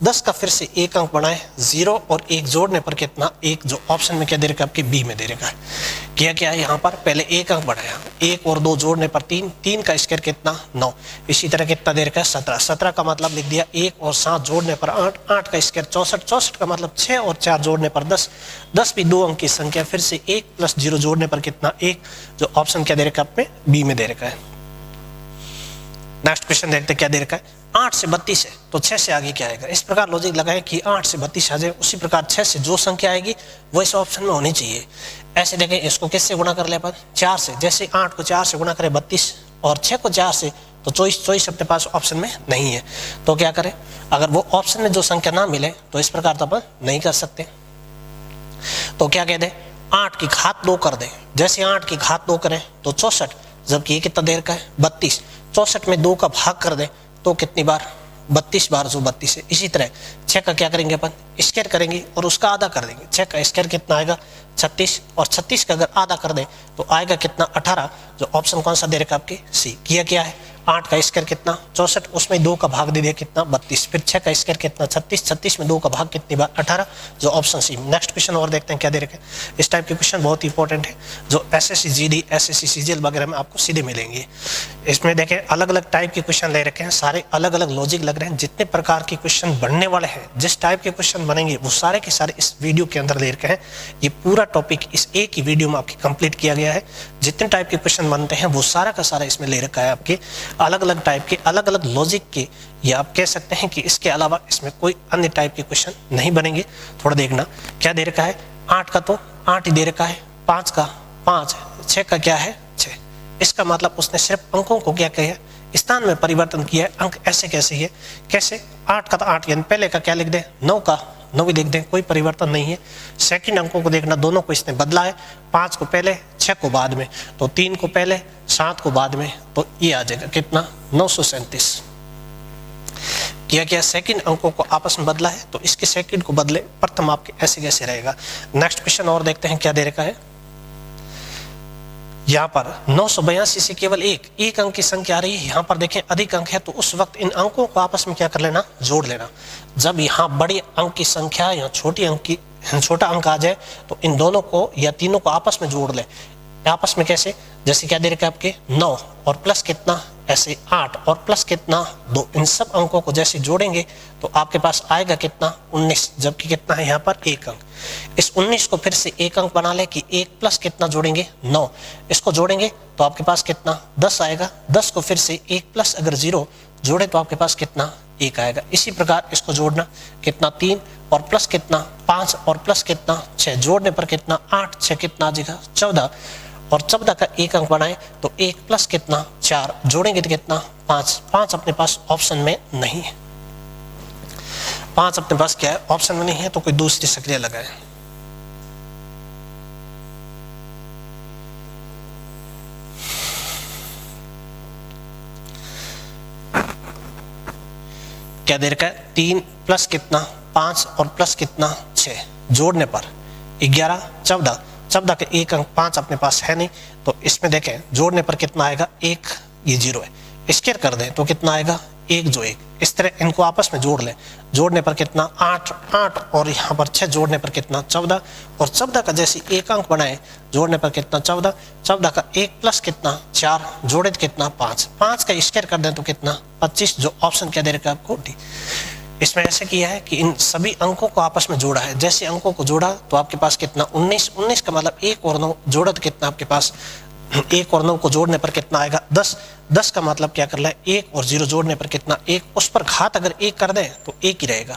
10 का फिर से एक अंक बनाए 0 और 1 जोड़ने पर कितना 1, जो ऑप्शन में क्या दे रखा है आपके बी में दे रखा है। क्या है यहाँ पर पहले एक अंक बढ़ाया, 1 और 2 जोड़ने पर 3 का स्क्वायर कितना 9। इसी तरह कितना दे रखा है 17 का मतलब लिख दिया 1 और 7 जोड़ने पर 8 का स्क्वायर 64 का मतलब 6 और 4 जोड़ने पर 10 भी 2 अंक की संख्या, फिर से 1 प्लस 0 जोड़ने पर कितना 1, जो ऑप्शन क्या दे रखा है आपने बी में दे रखा है। नेक्स्ट क्वेश्चन देखते क्या दे रखा है, 8 से 32 है तो 6 से आगे क्या आएगा। इस प्रकार लॉजिक लगाए कि 8 से 32 आ जाए, उसी प्रकार 6 से जो संख्या आएगी वो इस ऑप्शन में होनी चाहिए। ऐसे देखें, इसको किससे गुणा कर ले अपन 4 से, जैसे 8 को 4 से गुणा करें 32 और 6 को 4 से तो 24 अपने पास ऑप्शन में नहीं है। तो क्या करें, अगर वो ऑप्शन में जो संख्या ना मिले तो इस प्रकार तो अपन नहीं कर सकते। तो क्या कह दे, 8 की घात 2 कर दे, जैसे 8 की घात 2 करें तो 64, जबकि ये कितना देर का है 32, 64 में 2 का भाग कर दे तो कितनी बार 32 बार, जो 32 है। इसी तरह 6 का क्या करेंगे अपन स्क्वायर करेंगे और उसका आधा कर देंगे। 6 का स्क्वायर कितना आएगा 36, और 36 का अगर आधा कर दे तो आएगा कितना 18, जो ऑप्शन कौन सा दे रखा आपके सी। किया क्या है, 8 का स्क्वायर कितना 64, उसमें 2 का भाग दे दिया कितना 32, फिर 6 का स्क्वायर कितना 36 में 2 का भाग कितनी बार 18, जो ऑप्शन सी। नेक्स्ट क्वेश्चन और देखते हैं क्या दे रखे। इस टाइप के क्वेश्चन बहुत इंपॉर्टेंट है, जो एसएससी जीडी एसएससी सीजीएल वगैरह में आपको सीधे मिलेंगे। इसमें देखें अलग अलग टाइप के क्वेश्चन ले रखे हैं, सारे अलग अलग लॉजिक लग रहे हैं। जितने प्रकार के क्वेश्चन बनने वाले हैं, जिस टाइप के क्वेश्चन बनेंगे वो सारे के सारे इस वीडियो के अंदर ले रखे हैं। ये पूरा टॉपिक इस एक ही वीडियो में आपकी कंप्लीट किया गया है। जितने टाइप के क्वेश्चन बनते हैं वो सारा का सारा इसमें ले रखा है आपके, अलग अलग टाइप के, अलग अलग लॉजिक के, या आप कह सकते हैं कि इसके अलावा इसमें कोई अन्य टाइप के क्वेश्चन नहीं बनेंगे। थोड़ा देखना क्या दे रखा है, 8 का तो 8 ही दे रखा है, 5 का 5, 6 का क्या है 6। इसका मतलब उसने सिर्फ अंकों को क्या किया, स्थान में परिवर्तन किया है। अंक ऐसे कैसे है, कैसे 8 का तो 8, यानी पहले का क्या लिख दे 9 का 9 भी लिख दें, कोई परिवर्तन नहीं है। सेकंड अंकों को देखना, दोनों को इसने बदला है, 5 को पहले 6 को बाद में, तो 3 को पहले 7 को बाद में, तो ये आ जाएगा कितना 937। क्या सेकंड अंकों को आपस में बदला है तो इसके सेकंड को बदले, प्रथम आपके ऐसे कैसे रहेगा। नेक्स्ट क्वेश्चन और देखते हैं क्या दे रखा है। यहाँ पर 982 से केवल एक अंक की संख्या आ रही है। यहाँ पर देखें अधिक अंक है तो उस वक्त इन अंकों को आपस में क्या कर लेना, जोड़ लेना। जब यहाँ बड़ी अंक की संख्या या छोटा अंक आ जाए तो इन दोनों को या तीनों को आपस में जोड़ ले। आपस में कैसे, जैसे क्या दे रखा है आपके 9 और प्लस कितना ऐसे 8 और प्लस कितना 2, इन सब अंकों को जैसे जोड़ेंगे तो आपके पास आएगा कितना 19, जबकि कितना है यहाँ पर एक अंक। इस 19 को फिर से एक अंक बना ले कि 1 प्लस कितना जोड़ेंगे 9, इसको जोड़ेंगे तो आपके पास कितना 10 आएगा। 10 को फिर से 1 प्लस अगर 0 जोड़े तो आपके पास कितना 1 आएगा। इसी प्रकार इसको जोड़ना कितना 3 और प्लस कितना 5 और प्लस कितना 6, जोड़ने पर कितना 8, 6 कितना आ जाएगा 14, और 14 का एक अंक बनाए तो 1 प्लस कितना 4, जोड़ेंगे तो कितना 5 अपने पास ऑप्शन में नहीं है। 5 अपने पास क्या है, ऑप्शन में नहीं है, तो कोई दूसरी सक्रिय लगाए। क्या दे रखा है 3 प्लस कितना 5 और प्लस कितना 6, जोड़ने पर 11 14, 14 के एक अंक 5 अपने पास है नहीं, तो इसमें देखें जोड़ने पर कितना आएगा 1, ये 0 है, स्क्वायर कर दें तो कितना आएगा 1 जो 1, इस तरह इनको आपस में जोड़ लें, जोड़ने पर कितना 8 8 और यहाँ पर 6 जोड़ने पर कितना 14, और 14 का जैसे एक अंक बनाए जोड़ने पर कितना 14, 14 का 1 प्लस कितना 4, जोड़े तो कितना 5, 5 का स्क्वायर कर दें तो कितना 25, जो ऑप्शन क्या दे रखा है आपको डी। इसमें ऐसे किया है कि इन सभी अंकों को आपस में जोड़ा है, जैसे अंकों को जोड़ा तो आपके पास कितना 19, 19 का मतलब 1 और 9 जोड़ा तो कितना आपके पास 1 और 9 को जोड़ने पर कितना आएगा 10, 10 का मतलब क्या कर रहा है 1 और 0 जोड़ने पर कितना 1, उस पर घात अगर 1 कर दें तो 1 ही रहेगा।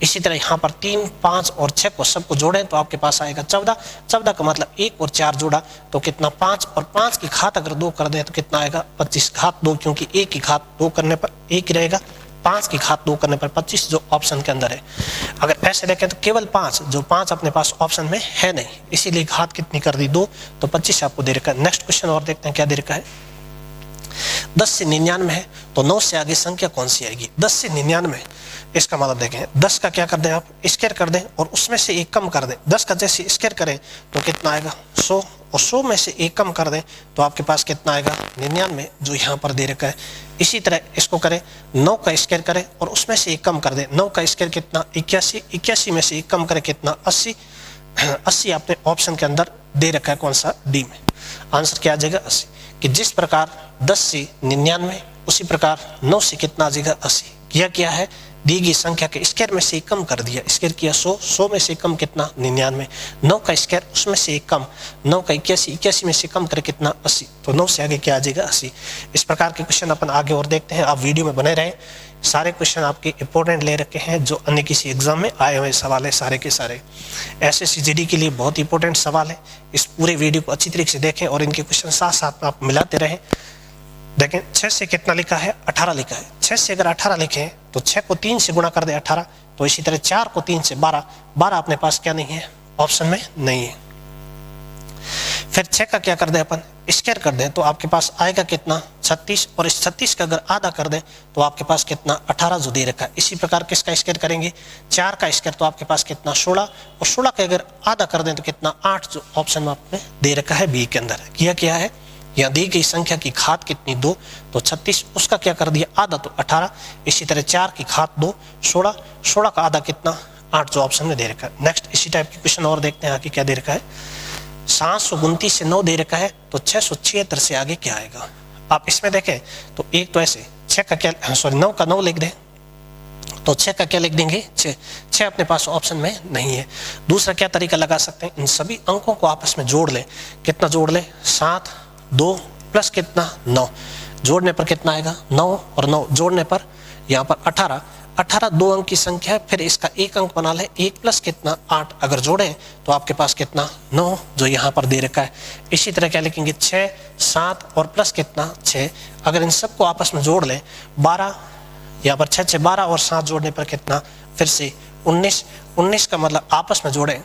इसी तरह यहाँ पर 3 5 और 6 को सबको जोड़ें तो आपके पास आएगा 14, 14 का मतलब 1 और 4 जोड़ा तो कितना 5, और 5 की घात अगर 2 कर दें तो कितना आएगा 25, घात 2 क्योंकि 1 की घात 2 करने पर 1 ही रहेगा, 5 की घात 2 करने पर 25 जो ऑप्शन के अंदर है। अगर ऐसे देखें तो केवल 5, जो 5 अपने पास ऑप्शन में है नहीं, इसीलिए घात कितनी कर दी 2, तो 25 आपको दे रखा है। नेक्स्ट क्वेश्चन और देखते हैं क्या दे रखा है। 10 से 99 है तो 9 से आगे संख्या कौन सी आएगी। 10 से 99, इसका मतलब देखें 10 का क्या कर दें आप स्क्वायर कर दें और उसमें से 1 कम कर दें, 10 का जैसे स्क्वायर करें तो कितना आएगा 100, और 100 में से 1 कम कर दें तो आपके पास कितना आएगा 99, जो यहाँ पर दे रखा है। इसी तरह इसको करें 9 का स्क्वायर करें और उसमें से 1 कम कर दें, 9 का स्क्वायर कितना 81, 81 में से 1 कम करें कितना 80, 80 आपने ऑप्शन के अंदर दे रखा है कौन सा डी में, आंसर क्या आ जाएगा 80। कि जिस प्रकार 10 से 99 उसी प्रकार 9 से कितना आ जाएगा 80, किया क्या है दी गई संख्या के स्क्वायर में से 1 कम कर दिया, स्क्वायर किया 100, 100 में से कम कितना 99, 9 का स्क्वायर उसमें से 1 कम, 9 का 81, 81 में से कम करे कितना 80, तो 9 से आगे क्या आ जाएगा 80। इस प्रकार के क्वेश्चन अपन आगे और देखते हैं, आप वीडियो में बने रहें। सारे क्वेश्चन आपके इंपॉर्टेंट ले रखे हैं, जो अन्य किसी एग्जाम में आए हुए सवाल है सारे के सारे, एसएससी जीडी के लिए बहुत इंपॉर्टेंट सवाल है। इस पूरे वीडियो को अच्छी तरीके से देखें और इनके क्वेश्चन साथ साथ में आप मिलाते रहें। देखें 6 से कितना लिखा है 18 लिखा है, 6 से अगर 18 लिखें तो 6 को 3 से गुणा कर दे 18, तो इसी तरह 4 को 3 से 12, 12 अपने पास क्या नहीं है ऑप्शन में नहीं है। फिर 6 का क्या कर दे अपन स्क्वायर कर दें तो आपके पास आएगा कितना 36, और इस 36 का अगर आधा कर दें तो आपके पास कितना 18 जो दे रखा है। इसी प्रकार किसका स्क्वायर करेंगे 4 का स्क्वायर तो आपके पास कितना 16, और 16 का अगर आधा कर दें तो कितना 8 जो ऑप्शन में आपने दे रखा है बी के अंदर। किया क्या है यहाँ दी गई संख्या की घात कितनी 2, तो 36, उसका क्या कर दिया आधा तो 18, इसी तरह 4 की घात 2 16, 16 का आधा कितना 8 जो ऑप्शन में दे रखा है। नेक्स्ट इसी टाइप की क्वेश्चन और देखते हैं आगे क्या दे रखा है। 729 से 9 दे रखा है तो 676 से आगे क्या आएगा। आप इसमें देखें तो एक तो ऐसे 6 का क्या 9 का 9 लिख दें तो 6 का क्या लिख देंगे 6, 6 अपने पास ऑप्शन में नहीं है। दूसरा क्या तरीका लगा सकते हैं, इन सभी अंकों को आपस में जोड़ लें, कितना जोड़ लें 7 2 प्लस कितना 9, जोड़ने पर कितना आएगा 9 और 9 जोड़ने पर यहाँ पर 18, 18 2 अंक की संख्या है, फिर इसका एक अंक बना ले 1 प्लस कितना 8, अगर जोड़ें तो आपके पास कितना 9 जो यहाँ पर दे रखा है। इसी तरह क्या लिखेंगे 6 7 और प्लस कितना 6, अगर इन सबको आपस में जोड़ लें 12, यहाँ पर 6 6 12 और 7 जोड़ने पर कितना फिर से 19, 19 का मतलब आपस में जोड़ें,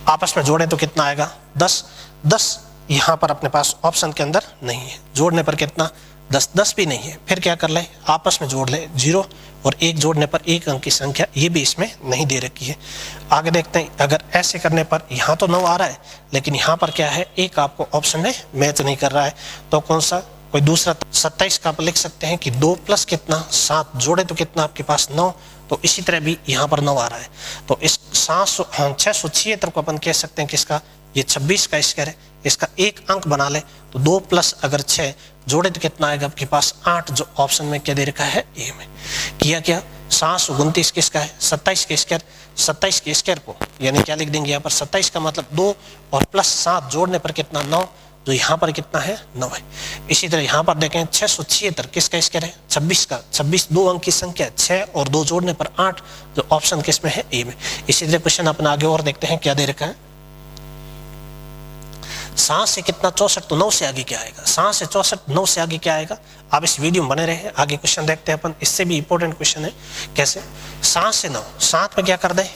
आपस में जोड़ें तो कितना आएगा 10, 10 यहाँ पर अपने पास ऑप्शन के अंदर नहीं है, जोड़ने पर कितना 10, 10 भी नहीं है। फिर क्या कर लें आपस में जोड़ लें 0 और 1 जोड़ने पर 1 अंक की संख्या, ये भी इसमें नहीं दे रखी है। आगे देखते हैं, अगर ऐसे करने पर यहाँ तो 9 आ रहा है लेकिन यहाँ पर क्या है 1 आपको ऑप्शन में मैच नहीं कर रहा है, तो कौन सा कोई दूसरा 27 का आप लिख सकते हैं कि 2 प्लस कितना 7 जोड़े तो कितना आपके पास 9, तो इसी तरह भी यहाँ पर 9 आ रहा है, तो इस 676 को अपन कह सकते हैं किसका ये 26 का स्क्वायर है, इसका एक अंक बना ले तो 2 प्लस अगर 6 जोड़े तो कितना आएगा आपके पास 8 जो ऑप्शन में क्या दे रखा है ए में। किया क्या 729 किसका है 27 के स्क्वायर, 27 के स्क्वायर को यानी क्या लिख देंगे यहाँ पर 27 का मतलब 2 और प्लस 7 जोड़ने पर कितना 9 जो यहाँ पर कितना है 9 है। इसी तरह यहाँ पर देखें 676 किसका स्क्वायर है 26 का, 26 2 अंक की संख्या 6 और 2 जोड़ने पर 8 जो ऑप्शन किसमें है ए में। इसी तरह क्वेश्चन अपन आगे और देखते हैं क्या दे रखा है। 7 से कितना 64 तो 9 से आगे क्या आएगा, 7 से 64 9 से आगे क्या आएगा। आप इस वीडियो में बने रहे, आगे क्वेश्चन देखते हैं अपन, इससे भी इंपॉर्टेंट क्वेश्चन है। कैसे 7 से 9, 7 में क्या कर दें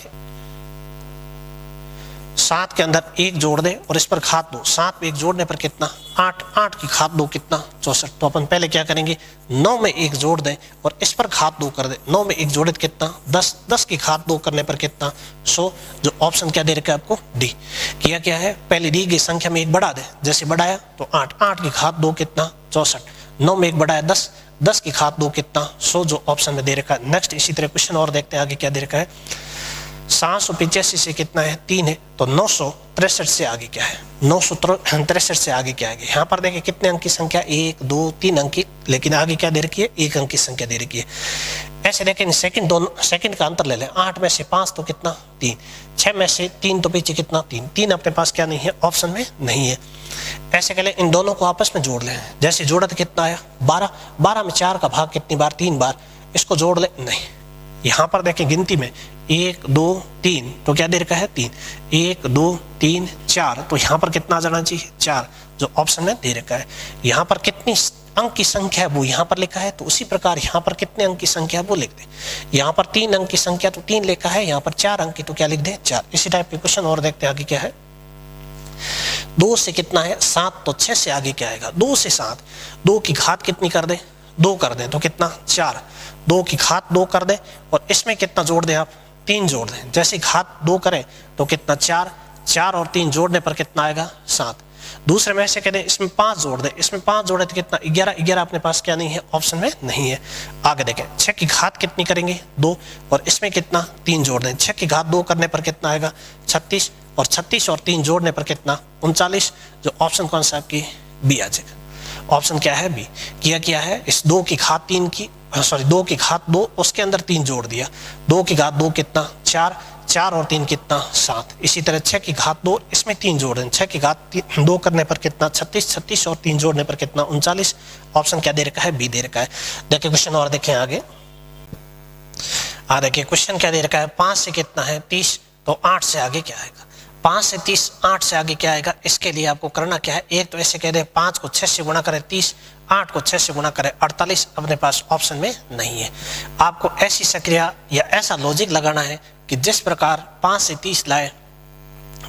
7 के अंदर 1 जोड़ दें और इस पर घात 2, 7 में 1 जोड़ने पर कितना 8, 8 की घात 2 कितना 64। तो अपन पहले क्या करेंगे 9 में 1 जोड़ दें और इस पर घात 2 कर दें, 9 में 1 जोड़े तो कितना 10, 10 की घात 2 करने पर कितना 100। जो ऑप्शन क्या दे रखा है आपको डी। किया क्या है पहले दी गई संख्या में 1 बढ़ा दे, जैसे बढ़ाया तो 8, 8 की घात 2 कितना 64, 9 में 1 बढ़ाया 10, 10 की घात 2 कितना 100 जो ऑप्शन में दे रखा है। नेक्स्ट इसी तरह क्वेश्चन और देखते हैं आगे क्या दे रखा है। 785 से कितना है 3 है, तो 963 से आगे क्या है 963 से आगे क्या है। यहाँ पर देखिए कितने अंक की संख्या 1 2 3 अंक की, लेकिन आगे क्या दे रखी है 1 अंक की संख्या दे रखी है। ऐसे देखें सेकंड, दोनों सेकंड का अंतर ले लें, 8 में से 5 तो कितना 3, 6 में से 3 तो पीछे कितना 3, 3 अपने पास क्या नहीं है ऑप्शन में नहीं है। ऐसे के लिए इन दोनों को आपस में जोड़ लें, जैसे जोड़ा तो कितना आया 12, 12 में 4 का भाग कितनी बार 3 बार, इसको जोड़ ले नहीं। यहाँ पर देखें गिनती में 1 2 3 तो क्या दे रखा है 3, 1 2 3 4 तो यहाँ पर कितना आ जाना चाहिए 4 जो ऑप्शन में दे रखा है। यहाँ पर कितनी अंक की संख्या है वो यहाँ पर लिखा है, तो उसी प्रकार यहाँ पर कितने अंक की संख्या है वो लिख दे। यहाँ पर 3 अंक की संख्या तो 3 लिखा है, यहाँ पर 4 अंक की तो क्या लिख दे 4। इसी टाइप के क्वेश्चन और देखते हैं आगे क्या है। 2 से कितना है 7 तो 6 से आगे क्या आएगा 2 से 7, 2 की घात कितनी कर दे 2 कर दें तो कितना 4, 2 की घात 2 कर दें और इसमें कितना जोड़ दें आप 3 जोड़ दें, जैसे घात 2 करें तो कितना 4, 4 और 3 जोड़ने पर कितना आएगा 7। दूसरे में ऐसे कह दें इसमें 5 जोड़ दें, इसमें 5 जोड़े तो कितना 11, 11 अपने पास क्या नहीं है ऑप्शन में नहीं है। आगे देखें 6 की घात कितनी करेंगे 2 और इसमें कितना 3 जोड़ दें, 6 की घात 2 करने पर कितना आएगा 36 और 36 और 3 जोड़ने पर कितना 39। जो ऑप्शन कौन सा आपकी बी आ जाएगा। ऑप्शन क्या है बी। किया है इस 2 की घात 3 की 2 की घात 2 उसके अंदर 3 जोड़ दिया, 2 की घात 2 कितना 4, 4 और 3 कितना 7। इसी तरह 6 की घात 2 इसमें 3 जोड़ दें, 6 की घात 2 करने पर कितना 36, 36 और 3 जोड़ने पर कितना 39। ऑप्शन क्या दे रखा है बी दे रखा है। देखिए क्वेश्चन और देखें आगे। देखिए क्वेश्चन क्या दे रखा है 5 से कितना है 30 तो 8 से आगे क्या आएगा। 5 से 30 8 से आगे क्या आएगा, इसके लिए आपको करना क्या है, एक तो ऐसे कह दे 5 को 6 से गुणा करें 30, 8 को 6 से गुणा करें 48, अपने पास ऑप्शन में नहीं है। आपको ऐसी सक्रिया या ऐसा लॉजिक लगाना है कि जिस प्रकार 5 से 30 लाए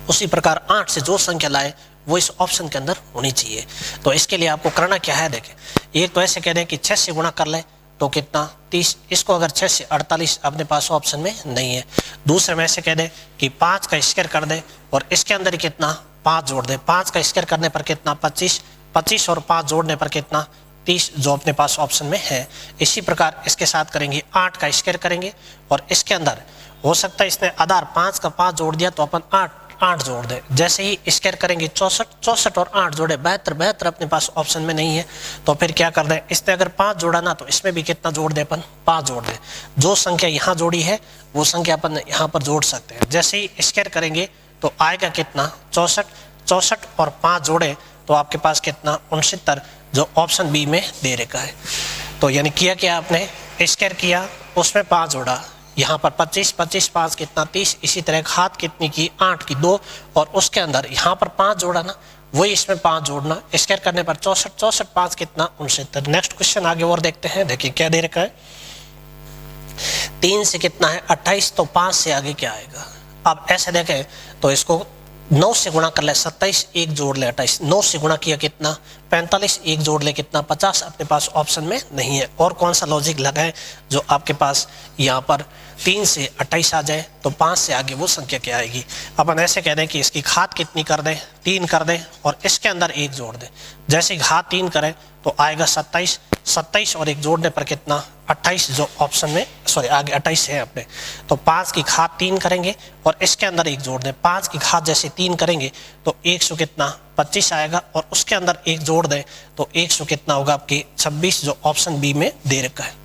उसी प्रकार 8 से जो संख्या लाए वो इस ऑप्शन के अंदर होनी चाहिए। तो इसके लिए आपको करना क्या है, देखें एक तो ऐसे कह दें कि 6 से गुणा कर ले तो कितना 30, इसको अगर 6 से 48 अपने पास ऑप्शन में नहीं है। दूसरे में ऐसे कह दें कि 5 का स्क्वायर कर दें और इसके अंदर ही कितना 5 जोड़ दें, 5 का स्क्वायर करने पर कितना 25, 25 और 5 जोड़ने पर कितना 30 जो अपने पास ऑप्शन में है। इसी प्रकार इसके साथ करेंगे 8 का स्क्वायर करेंगे और इसके अंदर हो सकता है इसने आधार 5 का 5 जोड़ दिया तो अपन 8 जोड़ दे, जैसे ही स्क्वायर करेंगे 64, 64 और 8 जोड़े 72, 72 अपने पास ऑप्शन में नहीं है। तो फिर क्या कर दें, इसने अगर 5 जोड़ा ना तो इसमें भी कितना जोड़ दे अपन 5 जोड़ दे, जो संख्या यहाँ जोड़ी है वो संख्या अपन यहाँ पर जोड़ सकते हैं। जैसे ही स्क्वायर करेंगे तो आएगा कितना 64, 64 और 5 जोड़े तो आपके पास कितना 69 जो ऑप्शन बी में दे रखा है। तो यानी किया क्या आपने स्क्वायर किया उसमें 5 जोड़ा, यहाँ पर 25, 25 5 कितना 30, इसी तरह घात कितनी की 8 की 2 और उसके अंदर यहाँ पर 5 जोड़ा ना वही इसमें 5 जोड़ना, स्क्वायर करने पर 64, 64 5 कितना 69। नेक्स्ट क्वेश्चन आगे और देखते हैं। देखिए क्या दे रखा है 3 से कितना है 28 तो 5 से आगे क्या आएगा। अब ऐसे देखें तो इसको 9 से गुणा कर ले 27, 1 जोड़ ले 28, 9 से गुणा किया कितना 45, 1 जोड़ ले कितना 50, अपने पास ऑप्शन में नहीं है। और कौन सा लॉजिक लगाए जो आपके पास यहाँ पर 3 से 28 आ जाए तो 5 से आगे वो संख्या क्या आएगी। अपन ऐसे कह दें कि इसकी घात कितनी कर दें 3 कर दें और इसके अंदर 1 जोड़ दें, जैसे घात 3 करें तो आएगा 27, 27 और 1 जोड़ने पर कितना 28 जो ऑप्शन में आगे 28 है अपने। तो 5 की घात 3 करेंगे और इसके अंदर 1 जोड़ दें, 5 की घात जैसे 3 करेंगे तो 100 कितना 25 आएगा और उसके अंदर 1 जोड़ दें तो 100 कितना होगा आपके 26 जो ऑप्शन बी में दे रखा है।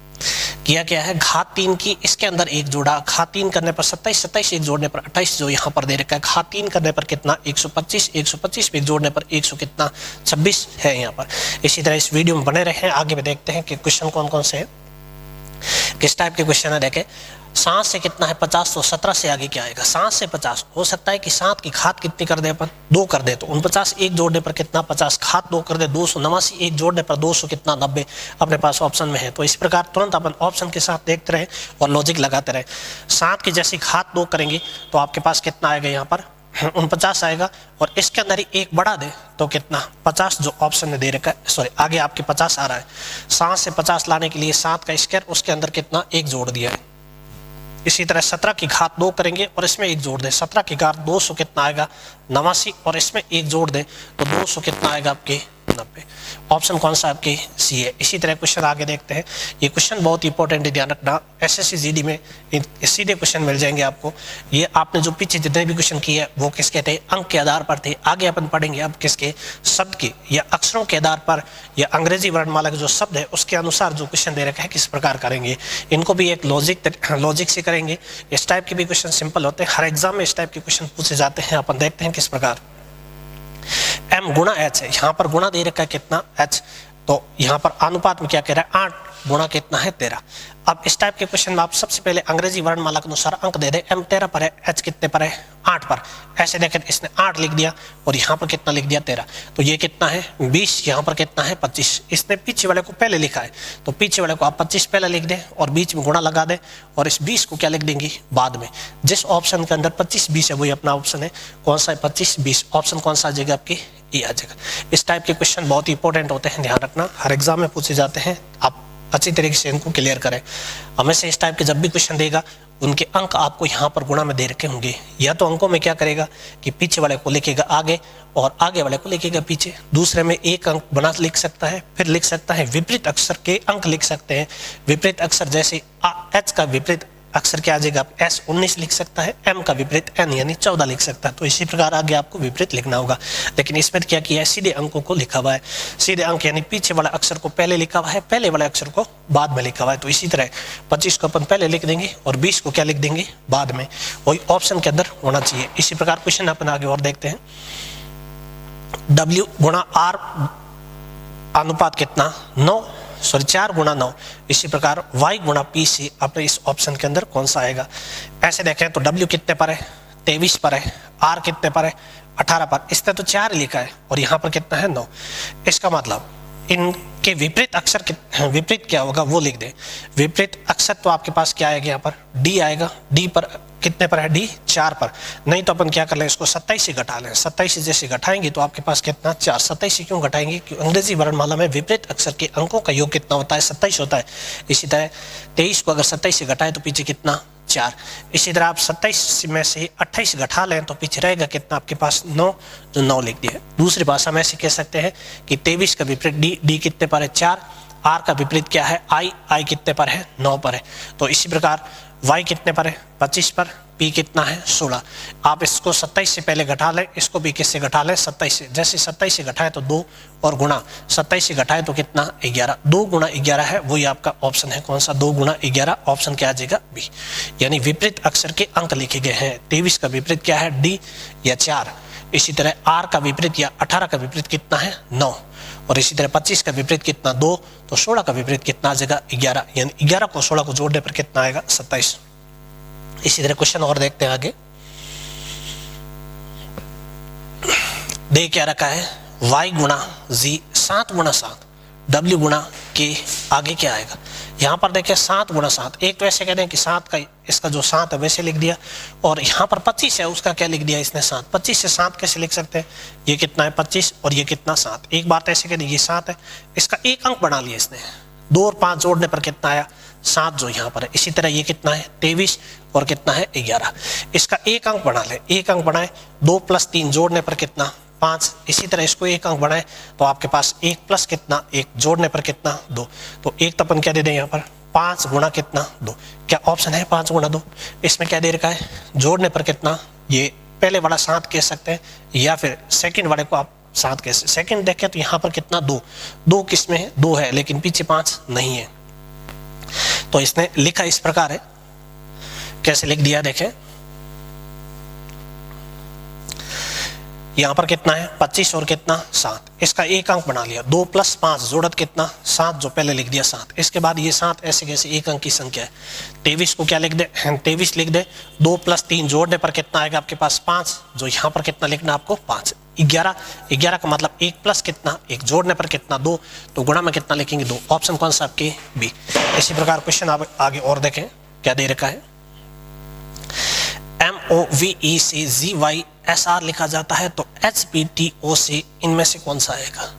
किया क्या है घात 3 की इसके अंदर 1 जोड़ा, घात 3 करने पर 27, 27 1 जोड़ने पर 28 जो यहाँ पर दे रखा है, घात 3 करने पर कितना 125, 125 1 जोड़ने पर 100 कितना 26 है यहाँ पर। इसी तरह इस वीडियो में बने रहें, आगे भी देखते हैं कि क्वेश्चन कौन कौन से हैं, किस टाइप के क्वेश्चन है। देखें 7 से कितना है 50 तो 17 से आगे क्या आएगा। 7 से 50 हो सकता है कि 7 की घात कितनी कर दे अपन 2 कर दे तो 49, 1 जोड़ने पर कितना 50, घात 2 कर दे 289, 1 जोड़ने पर 200 कितना 90 अपने पास ऑप्शन में है। तो इस प्रकार तुरंत अपन ऑप्शन के साथ देखते रहे और लॉजिक लगाते रहे। 7 की जैसी घात 2 करेंगे तो आपके पास कितना आएगा यहाँ पर 49 आएगा, और इसके अंदर ही एक बढ़ा दे तो कितना 50 जो ऑप्शन में दे रखा है, सॉरी आगे आपके 50 आ रहा है, 7 से 50 लाने के लिए 7 का स्क्वायर, उसके अंदर कितना 1 जोड़ दिया है। इसी तरह 17 की घात 2 करेंगे और इसमें 1 जोड़ दे, 17 की घात 200 कितना आएगा 89, और इसमें 1 जोड़ दे तो 200 कितना आएगा आपके 90। ऑप्शन कौन सा आपके सी है। इसी तरह क्वेश्चन आगे देखते हैं। ये क्वेश्चन बहुत इंपॉर्टेंट है, ध्यान रखना, एसएससी जीडी में सीधे क्वेश्चन मिल जाएंगे आपको। ये आपने जो पीछे जितने भी क्वेश्चन किए हैं वो किसके थे, अंक के आधार पर थे। आगे अपन पढ़ेंगे अब किसके, शब्द के या अक्षरों के आधार पर या अंग्रेजी वर्णमाला के जो शब्द है उसके अनुसार जो क्वेश्चन दे रखा है किस प्रकार करेंगे। इनको भी एक लॉजिक से करेंगे। इस टाइप के भी क्वेश्चन सिंपल होते हैं, हर एग्जाम में इस टाइप के क्वेश्चन पूछे जाते हैं। अपन देखते हैं किस प्रकार। m गुणा h है, यहाँ पर गुणा दे रखा है कितना h, तो यहाँ पर अनुपात में क्या कह रहा है 8 गुणा कितना है 13। अब इस टाइप के क्वेश्चन में आप सबसे पहले अंग्रेजी वर्णमाला के अनुसार अंक दे दे, m 13 पर है, h कितने पर है 8 पर। ऐसे देखें इसने 8 लिख दिया और यहाँ पर कितना लिख दिया 13, तो ये कितना है 20, यहाँ पर कितना है 25। इसने पीछे वाले को पहले लिखा है तो पीछे वाले को आप 25 पहले लिख दें और बीच में गुणा लगा दें, और इस 20 को क्या लिख देंगे बाद में। जिस ऑप्शन के अंदर 25 20 है वही अपना ऑप्शन है, कौन सा है 25 20। ऑप्शन कौन सा आ जाएगा आपकी, ये आ जाएगा। इस टाइप के क्वेश्चन बहुत इंपॉर्टेंट होते हैं, ध्यान रखना, हर एग्जाम में पूछे जाते हैं। आप अच्छी तरीके से इनको क्लियर करें। हमेशा इस टाइप के जब भी क्वेश्चन देगा उनके अंक आपको यहाँ पर गुणा में दे रखे होंगे। या तो अंकों में क्या करेगा कि पीछे वाले को लिखेगा आगे और आगे वाले को लिखेगा पीछे। दूसरे में एक अंक बना लिख सकता है, फिर लिख सकता है विपरीत अक्षर के अंक लिख सकते हैं। विपरीत अक्षर जैसे एच का विपरीत अक्षर क्या आ जाएगा, एस 19 लिख सकता है, एम का विपरीत एन यानी 14 लिख सकता है। तो इसी प्रकार आगे आपको विपरीत लिखना होगा। लेकिन इसमें क्या किया है, सीधे अंकों को लिखा हुआ है। सीधे अंक यानी पीछे वाला अक्षर को पहले लिखा हुआ है, पहले वाले अक्षर को बाद में लिखा हुआ है। तो इसी तरह 25 को अपन पहले लिख देंगे और 20 को क्या लिख देंगे बाद में, वही ऑप्शन के अंदर होना चाहिए। इसी प्रकार क्वेश्चन अपन आगे और देखते हैं। W गुणा R अनुपात कितना 9, सॉरी 4 गुणा 9। इसी प्रकार y गुणा p से अपने इस ऑप्शन के अंदर कौन सा आएगा। ऐसे देखें तो w कितने पर है 23 पर है, r कितने पर है 18 पर। इसने तो 4 लिखा है और यहाँ पर कितना है 9। इसका मतलब इनके विपरीत अक्षर विपरीत क्या होगा वो लिख दे। विपरीत अक्षर तो आपके पास क्या आएगा, यहाँ पर d आएगा। d पर कितने पर है, d 4 पर। नहीं तो अपन क्या कर लें, इसको 27 से घटा लें। 27 से जैसे घटाएंगे तो आपके पास कितना 4। 27 से क्यों घटाएंगे, क्योंकि अंग्रेजी वर्णमाला में विपरीत अक्षर के अंकों का योग कितना होता है 27 होता है। इसी तरह 23 को अगर 27 से घटाए तो पीछे कितना 4। इसी तरह आप 27 में से 28 घटा लें तो पीछे रहेगा कितना आपके पास 9, जो 9 लिख दिया। दूसरी भाषा में ऐसे कह सकते हैं कि 23 का विपरीत d कितने पर है 4, r का विपरीत क्या है i कितने पर है 9 पर है। तो इसी प्रकार y कितने पर है 25 पर, p कितना है 16। आप इसको 27 से पहले घटा लें, इसको भी किससे घटा लें 27 से। जैसे 27 से घटाए तो 2 और गुणा 27 से घटाए तो कितना 11। 2 गुणा 11 है, वही आपका ऑप्शन है कौन सा 2 गुणा 11। ऑप्शन क्या आ जाएगा बी, यानी विपरीत अक्षर के अंक लिखे गए हैं। 23 का विपरीत क्या है d या 4। इसी तरह r का विपरीत या 18 का विपरीत कितना है 9। और इसी तरह 25 का विपरीत कितना 2, तो 16 का विपरीत कितना आ जाएगा 11, यानी 11 को 16 को जोड़ने पर कितना आएगा 27। इसी तरह क्वेश्चन और देखते हैं आगे। दे क्या रखा है y गुणा z 7 गुणा 7, w गुणा k आगे क्या आएगा। यहाँ पर देखिए 7 गुणा 7, एक तो ऐसे कह दें कि 7 का इसका जो 7 है वैसे लिख दिया, और यहाँ पर 25 है उसका क्या लिख दिया इसने 7। 25 से 7 कैसे लिख सकते हैं, ये कितना है 25 और ये कितना 7। एक बात ऐसे कह दें ये 7 है, इसका एक अंक बना लिया इसने, 2 और 5 जोड़ने पर कितना आया 7 जो यहाँ पर है। इसी तरह ये कितना है 23 और कितना है 11, इसका एक अंक बना ले। एक अंक बनाए 2 + 3 जोड़ने पर कितना 5। इसी तरह इसको एक अंक बनाए तो आपके पास 1 + कितना 1 जोड़ने पर कितना 2। तो एक तो अपन क्या दे दें यहाँ पर 5 गुणा कितना 2। क्या ऑप्शन है 5 गुणा 2। इसमें क्या दे रखा है जोड़ने पर कितना, ये पहले वाला 7 कह सकते हैं या फिर सेकंड वाले को आप 7 कह सकते। सेकंड देखें तो यहाँ पर कितना 2 किस में है 2 है, लेकिन पीछे 5 नहीं है। तो इसने लिखा इस प्रकार है, कैसे लिख दिया देखें। यहां पर कितना है 25 और कितना 7, इसका एक अंक बना लिया। 2 + 5 जोड़त कितना 7, जो पहले लिख दिया 7। इसके बाद ये 7 ऐसे कैसे एक अंक की संख्या है। 23 को क्या लिख दे 23 लिख दे। 2 + 3 जोड़ने पर कितना आएगा आपके पास 5, जो यहाँ पर कितना लिखना आपको 5। 11 का मतलब 1 + कितना 1 जोड़ने पर कितना 2, तो गुणा में कितना लिखेंगे 2। ऑप्शन कौन सा आपके बी। इसी प्रकार क्वेश्चन आप आगे और देखें क्या दे रखा है। MOVECZY SR लिखा जाता है तो HPTOC इनमें से कौन सा आएगा,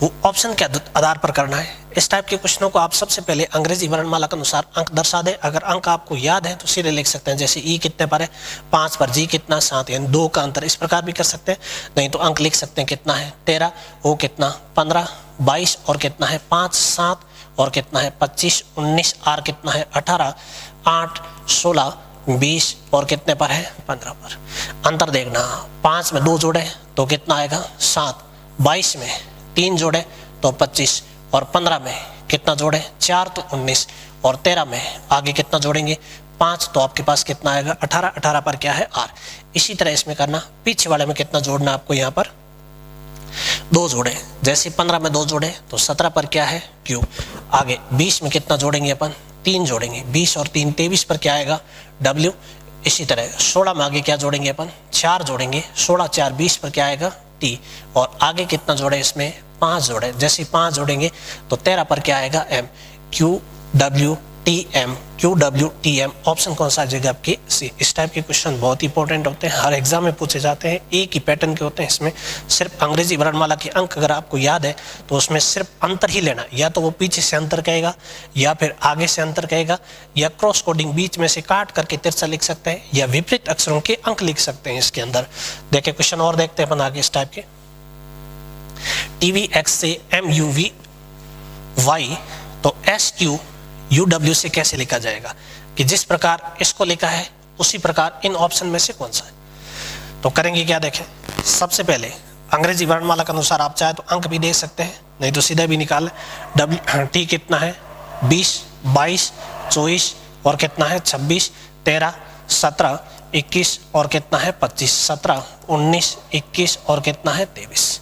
वो ऑप्शन के आधार पर करना है। इस टाइप के क्वेश्चनों को आप सबसे पहले अंग्रेजी वर्णमाला के अनुसार अंक दर्शा दें। अगर अंक आपको याद है तो सीधे लिख सकते हैं, जैसे E कितने पर है 5 पर, G कितना 7, यानी 2 का अंतर, इस प्रकार भी कर सकते हैं। नहीं तो अंक लिख सकते हैं कितना है 13, O कितना 15, 22 और कितना है 5, 7 और कितना है 25, 19, R कितना है 18, 8, 16, 20 और कितने पर है 15 पर। अंतर देखना, 5 में 2 जोड़े तो कितना आएगा 7, 22 में 3 जोड़े तो 25 और 15 में कितना जोड़े 4 तो 19 और 13 में आगे कितना जोड़ेंगे 5 तो आपके पास कितना आएगा 18, 18 पर क्या है R। इसी तरह इसमें करना, पीछे वाले में कितना जोड़ना आपको यहाँ पर 2 जोड़े, जैसे 15 में 2 जोड़े तो 17 पर क्या है Q। आगे 20 में कितना जोड़ेंगे अपन 3 जोड़ेंगे, 20 और 3 23 पर क्या आएगा W। इसी तरह 16 में आगे क्या जोड़ेंगे अपन 4 जोड़ेंगे, 16 4 20 पर क्या आएगा T और आगे कितना जोड़े इसमें 5 जोड़े, जैसे 5 जोड़ेंगे तो 13 पर क्या आएगा M। QWTM ऑप्शन कौन सा आ जाएगा आपके C। इस टाइप के क्वेश्चन बहुत इंपॉर्टेंट होते हैं, हर एग्जाम में पूछे जाते हैं, एक ही पैटर्न के होते हैं। इसमें सिर्फ अंग्रेजी वर्णमाला के अंक अगर आपको याद है तो उसमें सिर्फ अंतर ही लेना, या तो वो पीछे से अंतर कहेगा या फिर आगे से अंतर कहेगा, या क्रॉस कोडिंग बीच में से काट करके तिरछा लिख सकते हैं, या विपरीत अक्षरों के अंक लिख सकते हैं इसके अंदर। देखिए क्वेश्चन और देखते हैं अपन आगे इस टाइप के। TVX से MUVY तो SQUW से कैसे लिखा जाएगा, कि जिस प्रकार इसको लिखा है उसी प्रकार इन ऑप्शन में से कौन सा है। तो करेंगे क्या, देखें सबसे पहले अंग्रेजी वर्णमाला के अनुसार आप चाहे तो अंक भी दे सकते हैं, नहीं तो सीधा भी निकाल लें। T कितना है 20, 22, 24 और कितना है 26, 13, 17, 21 और कितना है 25, 17, 19, 21 और कितना है 23।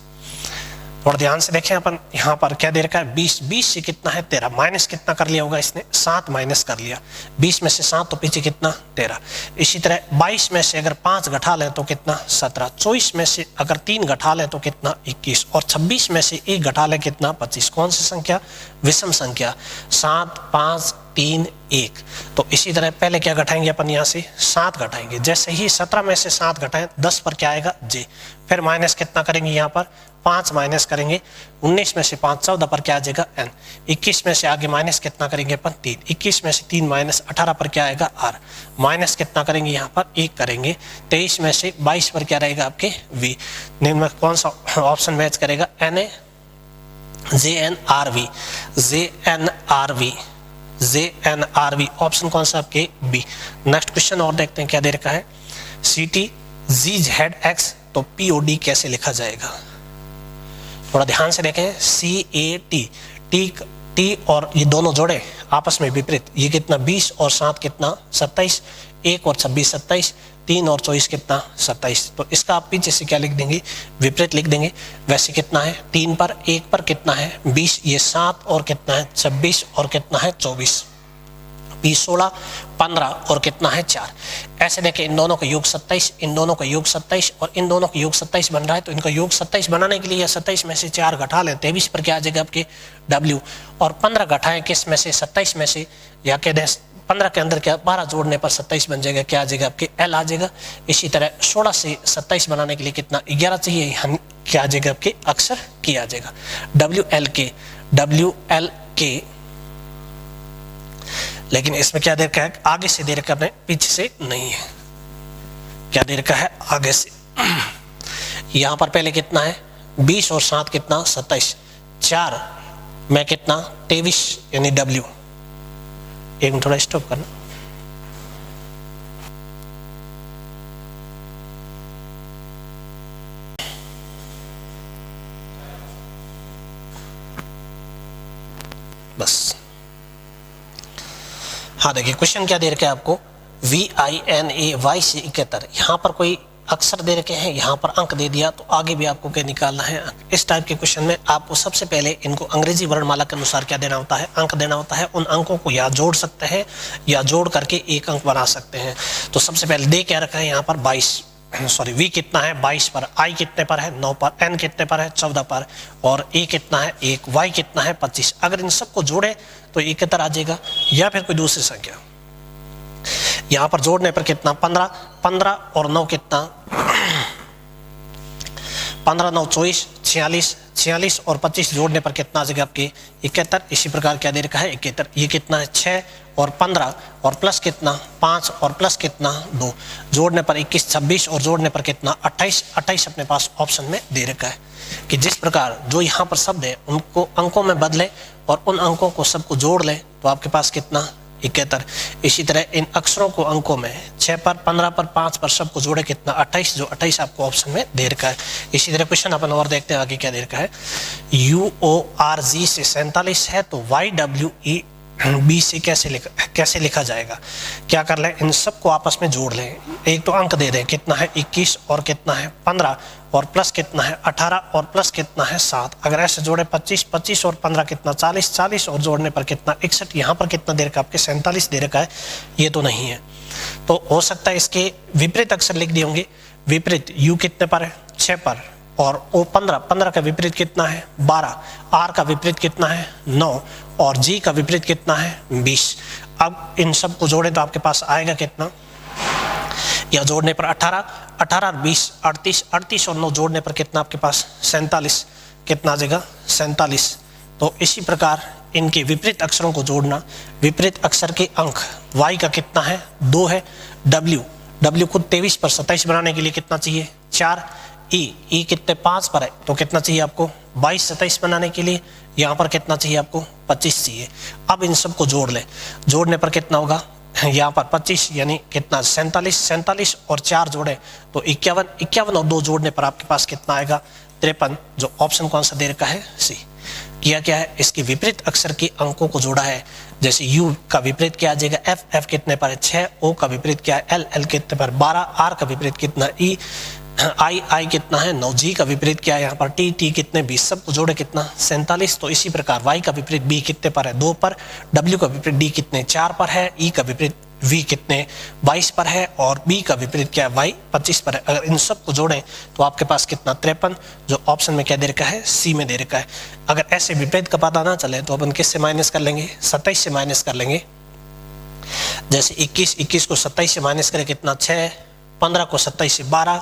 थोड़ा ध्यान से देखें अपन, यहाँ पर क्या दे रखा है 20, 20 से कितना है 13, माइनस कितना कर लिया होगा इसने 7 माइनस कर लिया, 20 में से 7 तो पीछे कितना 13। इसी तरह 22 में से अगर 5 घटा लें तो कितना 17, 24 में से अगर 3 घटा लें तो कितना 21 और 26 में से 1 घटा लें कितना 25। कौन सी संख्या, विषम संख्या 7, 5, 3, 1। तो इसी तरह पहले क्या घटाएंगे अपन, यहाँ से 7 घटाएंगे, जैसे ही 17 में से 7 घटाएं 10 पर क्या आएगा J। फिर माइनस कितना करेंगे यहाँ पर 5 माइनस करेंगे, 19 में से 5 14 पर क्या आ जाएगा N। 21 में से आगे माइनस कितना करेंगे अपन 3, 21 में से 3 माइनस 18 पर क्या आएगा R। माइनस कितना करेंगे यहाँ पर 1 करेंगे, 23 में से 22 पर क्या रहेगा आपके V। निम्न में कौन सा ऑप्शन मैच करेगा JNRV ऑप्शन कौन सा आपके B। नेक्स्ट क्वेश्चन और देखते हैं क्या दे रखा है। CTZX तो POD कैसे लिखा जाएगा, थोड़ा ध्यान से देखें। CAT T और ये दोनों जोड़े आपस में विपरीत, ये कितना 20 और 7 कितना 27, 1 और 26 27, 3 और 24 कितना 27। तो इसका आप पीछे से क्या लिख देंगे, विपरीत लिख देंगे। वैसे कितना है 3 पर 1 पर कितना है 20, ये 7 और कितना है 26 और कितना है 24, 20 16 15 और कितना है 4। ऐसे देखें इन दोनों का योग 27, इन दोनों का योग 27 और इन दोनों का योग 27 बन रहा है। तो इनका योग 27 बनाने के लिए 27 में से 4 घटा लें, 23 पर क्या आ जाएगा आपके W। और 15 घटाएं किस में से 27 में से, या कह दें 15 के अंदर क्या 12 जोड़ने पर 27 बन जाएगा, क्या आ जाएगा आपके L आ जाएगा। इसी तरह 16 से 27 बनाने के लिए कितना 11 चाहिए, हम क्या आ जाएगा आपके अक्षर K आ जाएगा, WLK। लेकिन इसमें क्या दे रखा है, आगे से दे रखा है पीछे से नहीं है। क्या दे रखा है आगे से, यहां पर पहले कितना है 20 और 7 कितना 27, 4 में कितना 23 यानी W। एक मिनट थोड़ा स्टॉप करना। बस हाँ देखिए क्वेश्चन क्या दे रखे हैं आपको, VINAY से 71। यहाँ पर कोई अक्षर दे रखे हैं, यहाँ पर अंक दे दिया, तो आगे भी आपको क्या निकालना है अंक। इस टाइप के क्वेश्चन में आपको सबसे पहले इनको अंग्रेजी वर्णमाला के अनुसार क्या देना होता है, अंक देना होता है। उन अंकों को या जोड़ सकते हैं या जोड़ करके एक अंक बना सकते हैं। तो सबसे पहले दे क्या रखा है यहाँ पर 22, सॉरी V कितना है 22 पर, I कितने पर है 9 पर, N कितने पर है 14 पर, और A कितना है 1, Y कितना है 25। अगर इन सबको जोड़े तो 71 आ जाएगा, या फिर कोई दूसरी संख्या। यहाँ पर जोड़ने पर कितना 15 और 9 कितना 15 9 24, 46, 46 और 25 जोड़ने पर कितना आ जाएगा आपके 71। इसी प्रकार क्या दे रखा है 71। ये कितना है 6 और 15 और प्लस कितना 5 और प्लस कितना 2, जोड़ने पर 21 26 और जोड़ने पर कितना 28। 28 अपने पास ऑप्शन में दे रखा है कि जिस प्रकार जो यहाँ पर शब्द है उनको अंकों में बदले और उन अंकों को सबको जोड़ ले तो आपके पास कितना 71। इसी तरह इन अक्षरों को अंकों में 6 पर 15 पर 5 पर सबको जोड़े कितना 28, जो 28 आपको ऑप्शन में दे रखा है। इसी तरह क्वेश्चन अपन और देखते हैं आगे क्या दे रखा है। UORG से 47 है तो YWEB से कैसे लिखा जाएगा। क्या कर ले, इन सबको आपस में जोड़ लें। एक तो अंक दे दें, कितना है 21 और कितना है 15 और प्लस कितना है 18 और प्लस कितना है 7। अगर ऐसे जोड़े 25 25 और 15 कितना 40 40 और जोड़ने पर कितना 61। यहाँ पर कितना दे रखा है आपके 47 दे रखा है, ये तो नहीं है। तो हो सकता है इसके विपरीत अक्षर लिख दिए होंगे। विपरीत U कितने पर है 6 पर और O 15 का विपरीत कितना है 12, R का विपरीत कितना है 9 और G का विपरीत कितना है 20। अब इन सब को जोड़े तो आपके पास आएगा कितना, या जोड़ने पर 18 और 20 38, 38 और 9 जोड़ने पर कितना आपके पास 47, कितना आ जाएगा 47। तो इसी प्रकार इनके विपरीत अक्षरों को जोड़ना। विपरीत अक्षर के अंक y का कितना है 2 है, w को 23 पर 27 बनाने के लिए कितना चाहिए 4, e कितने 5 पर है तो कितना चाहिए आपको 22 27 बनाने के लिए, यहाँ पर कितना चाहिए आपको 25 चाहिए। अब इन सबको जोड़ ले, जोड़ने पर कितना होगा यहाँ पर 25 यानी कितना 47 और 4 जोड़े तो 51 और 2 जोड़ने पर आपके पास कितना आएगा 53, जो ऑप्शन कौन सा दे रखा है सी। किया क्या है, इसके विपरीत अक्षर के अंकों को जोड़ा है। जैसे U का विपरीत क्या आ जाएगा F कितने पर है 6, O का विपरीत क्या है L कितने पर 12, R का विपरीत कितना E, I कितना है 9, G का विपरीत क्या है यहाँ पर T कितने 20, सबको जोड़े कितना 47। तो इसी प्रकार Y का विपरीत B कितने पर है 2 पर, W का विपरीत D कितने 4 पर है, E का विपरीत V कितने 22 पर है और B का विपरीत क्या है Y 25 पर है। अगर इन सब को जोड़ें तो आपके पास कितना 53, जो ऑप्शन में क्या दे रखा है C में दे रखा है। अगर ऐसे विपरीत का पता ना चले तो अपन किससे माइनस कर लेंगे 27 से माइनस कर लेंगे। जैसे 21 को 27 से माइनस करें कितना 6, 15 को 27 से 12,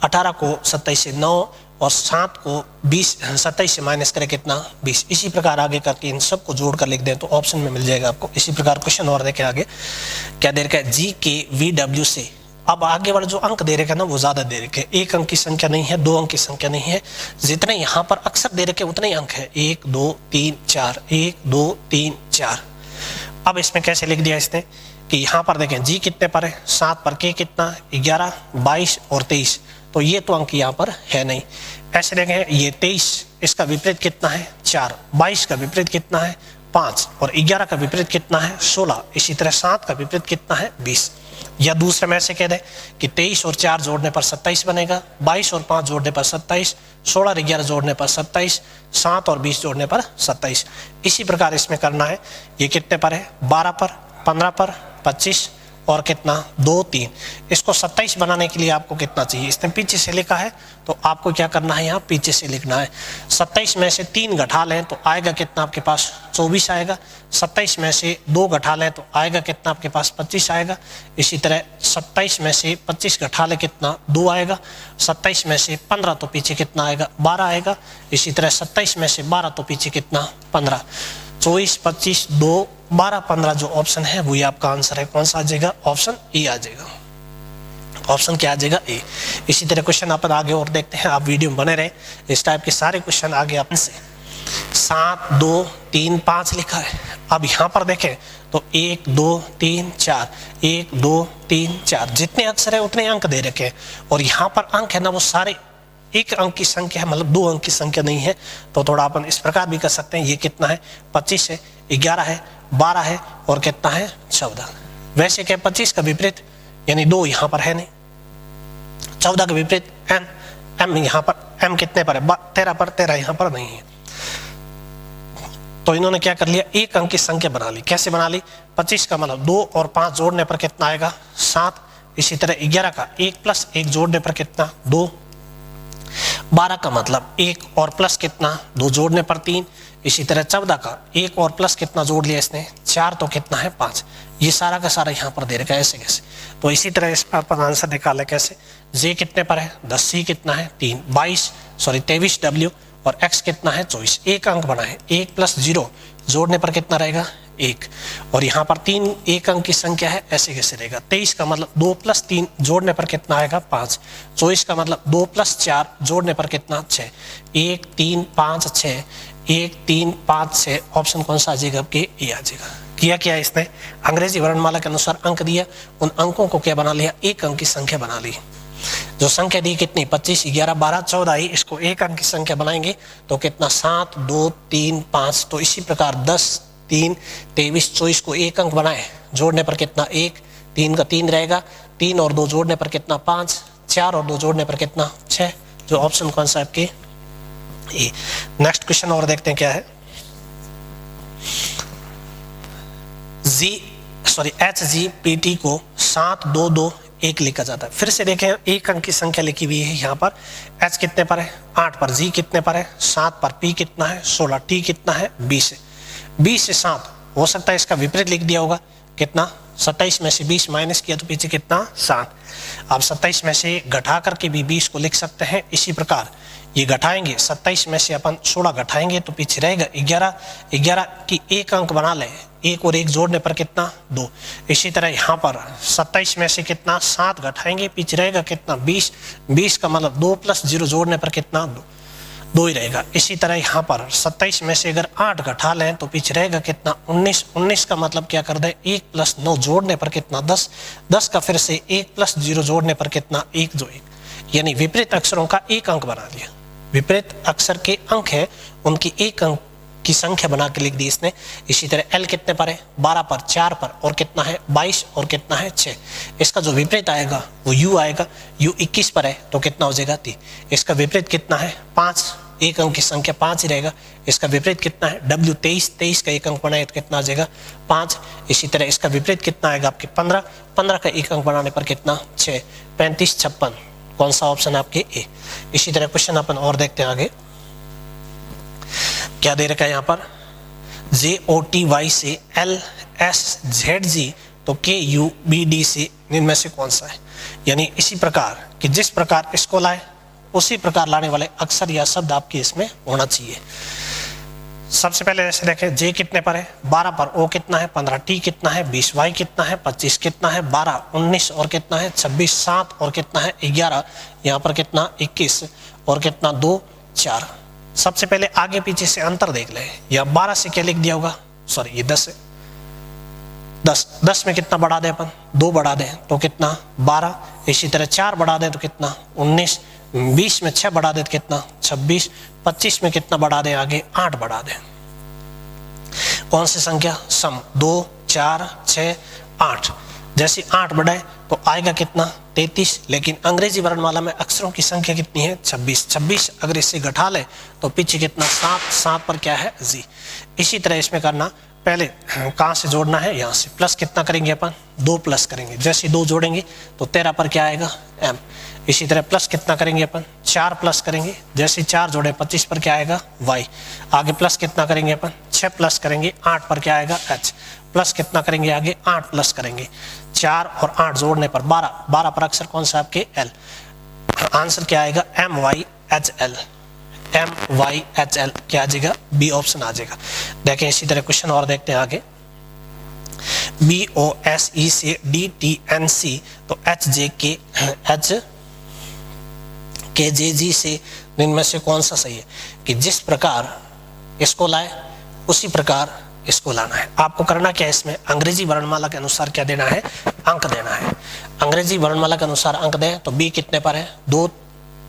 18 को 27 से 9 और 7 को 27 से माइनस करें कितना 20। इसी प्रकार आगे करके इन सब को जोड़ कर लिख दें तो ऑप्शन में मिल जाएगा आपको। इसी प्रकार क्वेश्चन और देखें आगे क्या दे रखा है GKVW से। अब आगे वाले जो अंक दे रखे ना वो ज्यादा दे रखे, एक अंक की संख्या नहीं है, 2 अंक की संख्या नहीं है, जितने यहाँ पर अक्षर दे रखे उतने ही अंक है 1 2 3 4 1 2 3 4। अब इसमें कैसे लिख दिया इसने कि यहाँ पर देखें G कितने पर है 7 पर, K कितना 11 22 और 23, तो ये तो अंक यहाँ पर है नहीं। ऐसे देखें ये 23 इसका विपरीत कितना है 4, 22 का विपरीत कितना है 5 और 11 का विपरीत कितना है 16। इसी तरह 7 का विपरीत कितना है 20। या दूसरे में ऐसे कह दें कि 23 और 4 जोड़ने पर 27 बनेगा, 22 और 5 जोड़ने पर 27, 16 और 11 जोड़ने पर 27, 7 और 20 जोड़ने पर 27। इसी प्रकार इसमें करना है। ये कितने पर है 12 पर, 15 पर, 25 और कितना 2 3। इसको 27 बनाने के लिए आपको कितना चाहिए, इसने पीछे से लिखा है तो आपको क्या करना है यहाँ पीछे से लिखना है। 27 में से 3 घटा लें तो आएगा कितना आपके पास 24 आएगा, 27 में से 2 घटा लें तो आएगा कितना आपके पास 25 आएगा। इसी तरह 27 में से 25 घटा लें कितना 2 आएगा, 27 में से 15 तो पीछे कितना आएगा 12 आएगा। इसी तरह 27 में से 12 तो पीछे कितना 15, 24 25 2 12 15 जो ऑप्शन है वही आपका आंसर है। कौन सा आ जाएगा ऑप्शन ए आ जाएगा। ऑप्शन क्या आ जाएगा ए। इसी तरह क्वेश्चन अपन आगे और देखते हैं, आप वीडियो में बने रहे, इस टाइप के सारे क्वेश्चन आगे अपन से 7 2 3 5 लिखा है। अब यहाँ पर देखें तो 1 2 3 4 1 2 3 4 जितने अक्षर है उतने अंक दे रखे हैं और यहाँ पर अंक है ना वो सारे एक अंक की संख्या है, मतलब 2 अंक की संख्या नहीं है। तो थोड़ा अपन इस प्रकार भी कर सकते हैं, ये कितना है 25 है, 11 है, 12 है और कितना है 14। वैसे क्या 25 का विपरीत यानी 2 यहाँ पर है नहीं, 14 का विपरीत m यहाँ पर m कितने पर है 13 पर, 13 यहाँ पर नहीं है। तो इन्होंने क्या कर लिया एक अंक की संख्या बना ली। कैसे बना ली, 25 का मतलब 2 और 5 जोड़ने पर कितना आएगा 7। इसी तरह 11 का 1 प्लस 1 जोड़ने पर कितना 2, 12 का मतलब 1 और प्लस कितना 2 जोड़ने पर 3। इसी तरह 14 का 1 और प्लस कितना जोड़ लिया इसने 4 तो कितना है 5। ये सारा का सारा यहाँ पर दे रखा है ऐसे कैसे। तो इसी तरह इस पर अपन आंसर निकाले कैसे, जे कितने पर है 10, सी कितना है 23 डब्ल्यू और एक्स कितना है 24। एक अंक बना है, 1 + 0 जोड़ने पर कितना रहेगा 1, और यहाँ पर 3 एक अंक की संख्या है, ऐसे कैसे रहेगा। 23 का मतलब 2 + 3 जोड़ने पर कितना आएगा 5। 24 का मतलब 2 + 4 जोड़ने पर कितना 6। 1 3 5 6, 1 3 5 6, ऑप्शन कौन सा आ जाएगा आपके ए आ जाएगा। किया क्या इसने, अंग्रेजी वर्णमाला के अनुसार अंक दिया, उन अंकों को क्या बना लिया, एक अंक की संख्या बना ली। जो संख्या दी कितनी 25 11 12 14 ही, इसको एक अंक की संख्या बनाएंगे तो कितना 7 2 3 5। तो इसी प्रकार 10 3 23 24 को एक अंक बनाए, जोड़ने पर कितना 1, 3 का 3 रहेगा, 3 और 2 जोड़ने पर कितना 5, 4 और 2 जोड़ने पर कितना 6। जो ऑप्शन कौन सा आपके ए। नेक्स्ट क्वेश्चन और देखते हैं क्या है। HGPT को 7 2 2 1 लिखा जाता है। फिर से देखें, एक अंक की संख्या लिखी हुई है यहाँ पर। H कितने पर है 8 पर, G कितने पर है 7 पर, P कितना है 16, T कितना है 20 है। 20 से 7 हो सकता है इसका विपरीत लिख दिया होगा, कितना 27 में से 20 माइनस किया तो पीछे कितना 7। आप 27 में से घटा करके भी 20 को लिख सकते हैं। इसी प्रकार ये घटाएंगे, 27 में से अपन 16 घटाएंगे तो पीछे रहेगा 11। 11 की एक अंक बना लें, 1 और 1 जोड़ने पर कितना 2। इसी तरह यहाँ पर 27 में से कितना 7 घटाएंगे, पीछे रहेगा कितना 20। 20 का मतलब 2 + 0 जोड़ने पर कितना 2 ही रहेगा। इसी तरह यहाँ पर 27 में से अगर 8 घटा लें तो पीछे रहेगा कितना 19। 19 का मतलब क्या कर दें 1 + 9 जोड़ने पर कितना 10। 10 का फिर से 1 + 0 जोड़ने पर कितना 1 जो 1, यानी विपरीत अक्षरों का एक अंक बना दिया। विपरीत अक्षर के अंक है, उनकी एक अंक की संख्या बना के लिख दी इसने। इसी तरह L कितने पर है 12 पर, 4 पर, और कितना है 22 और कितना है 6। इसका जो विपरीत आएगा वो U आएगा। U 21 पर है तो कितना हो जाएगा 3। इसका विपरीत कितना है 5, एक अंक की संख्या 5 ही रहेगा। इसका विपरीत कितना है W 23, 23 का एक अंक बनाए तो कितना आ जाएगा 5। इसी तरह इसका विपरीत कितना आएगा आपके 15, 15 का एक अंक बनाने पर कितना 6। 35 56, कौन सा ऑप्शन है आपके ए। इसी तरह क्वेश्चन अपन और देखते हैं आगे क्या दे रखा है यहाँ पर। JOTY से LSZG तो KUBD से इनमें से कौन सा है। यानी इसी प्रकार कि जिस प्रकार इसको लाए उसी प्रकार लाने वाले अक्षर या शब्द आपके इसमें होना चाहिए। सबसे पहले ऐसे देखें, J कितने पर है 12 पर, O कितना है 15, T कितना है 20, Y कितना है 25, कितना है 12, 19 और कितना है 26, 7 और कितना है 11, यहाँ पर कितना 21 और कितना 2 4। सबसे पहले आगे पीछे से अंतर देख ले। या 12 से क्या लिख दिया होगा, सॉरी ये 10 है। 10 में कितना बढ़ा दें अपन 2 बढ़ा दें तो कितना 12। इसी तरह 4 बढ़ा दें तो कितना 19। 20 में 6 बढ़ा दें तो कितना 26। 25 में कितना बढ़ा दें आगे 8 बढ़ा दें। कौन सी संख्या सम 2 4 6 8। जैसे 8 बढ़ाए तो आएगा कितना 33। लेकिन अंग्रेजी वर्णमाला में अक्षरों की संख्या कितनी है 26। 26 अगर इससे घटा ले तो पीछे कितना 7। 7 पर क्या है जी। इसी तरह इसमें करना, पहले कहाँ से जोड़ना है, यहाँ से। प्लस कितना करेंगे अपन 2 प्लस करेंगे। जैसे 2 जोड़ेंगे तो 13 पर क्या आएगा M। इसी तरह प्लस कितना करेंगे अपन 4 प्लस करेंगे। जैसे 4 जोड़े 25 पर क्या आएगा Y। आगे प्लस कितना करेंगे अपन 6 प्लस करेंगे 8 पर क्या आएगा H। प्लस कितना करेंगे आगे 8 प्लस करेंगे 4 और 8 जोड़ने पर 12। 12 पर अक्षर कौन सा आपके L। आंसर क्या आएगा MYHL। MYHL क्या आ जाएगा बी ऑप्शन आ जाएगा। देखें इसी तरह क्वेश्चन और देखते हैं आगे। BOSE से DTNC तो HKJG से इनमें से कौन सा सही है। कि जिस प्रकार इसको लाए उसी प्रकार इसको लाना है। आपको करना क्या है, इसमें अंग्रेजी वर्णमाला के अनुसार क्या देना है, अंक देना है। अंग्रेजी वर्णमाला के अनुसार अंक दें तो B कितने पर है 2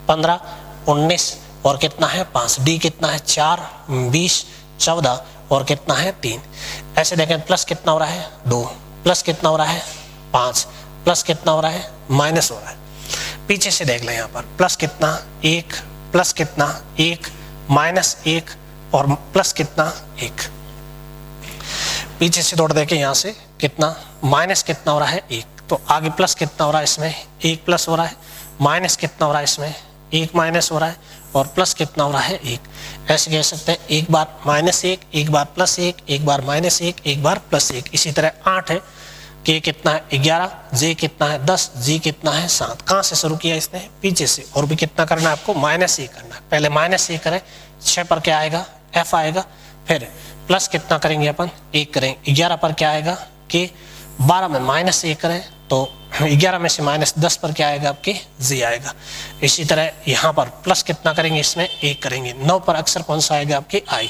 15 19 और कितना है 5। D कितना है 4 20 14 और कितना है 3। ऐसे देखें प्लस कितना हो रहा है 2, प्लस कितना हो रहा है 5, प्लस कितना हो रहा है माइनस हो रहा है। पीछे से देख लें, यहाँ पर प्लस कितना 1, प्लस कितना 1, माइनस 1 और प्लस कितना 1। पीछे से दौड़ देखें, यहाँ से कितना माइनस कितना हो रहा है 1, तो आगे प्लस कितना हो रहा है इसमें 1 प्लस हो रहा है, माइनस कितना हो रहा है इसमें 1 माइनस हो रहा है और प्लस कितना हो रहा है 1। ऐसे कह सकते हैं एक बार -1, एक बार +1, एक बार -1, एक बार +1। इसी तरह 8 है के कितना है 11, जे कितना है 10, जी कितना है 7। कहाँ से शुरू किया इसने? पीछे से। और भी कितना करना है आपको? -a करना है। पहले -a करें, 6 पर क्या आएगा? f आएगा। फिर प्लस कितना करेंगे अपन? 1 करेंगे। 11 पर क्या आएगा? के। 12 में -a करें तो 11 में से -10 पर क्या आएगा? आपके जी आएगा। इसी तरह यहाँ पर प्लस कितना करेंगे? इसमें 1 करेंगे। 9 पर अक्षर कौन सा आएगा? आपके आई,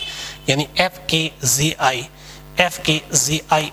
यानी FKGI, FKGI।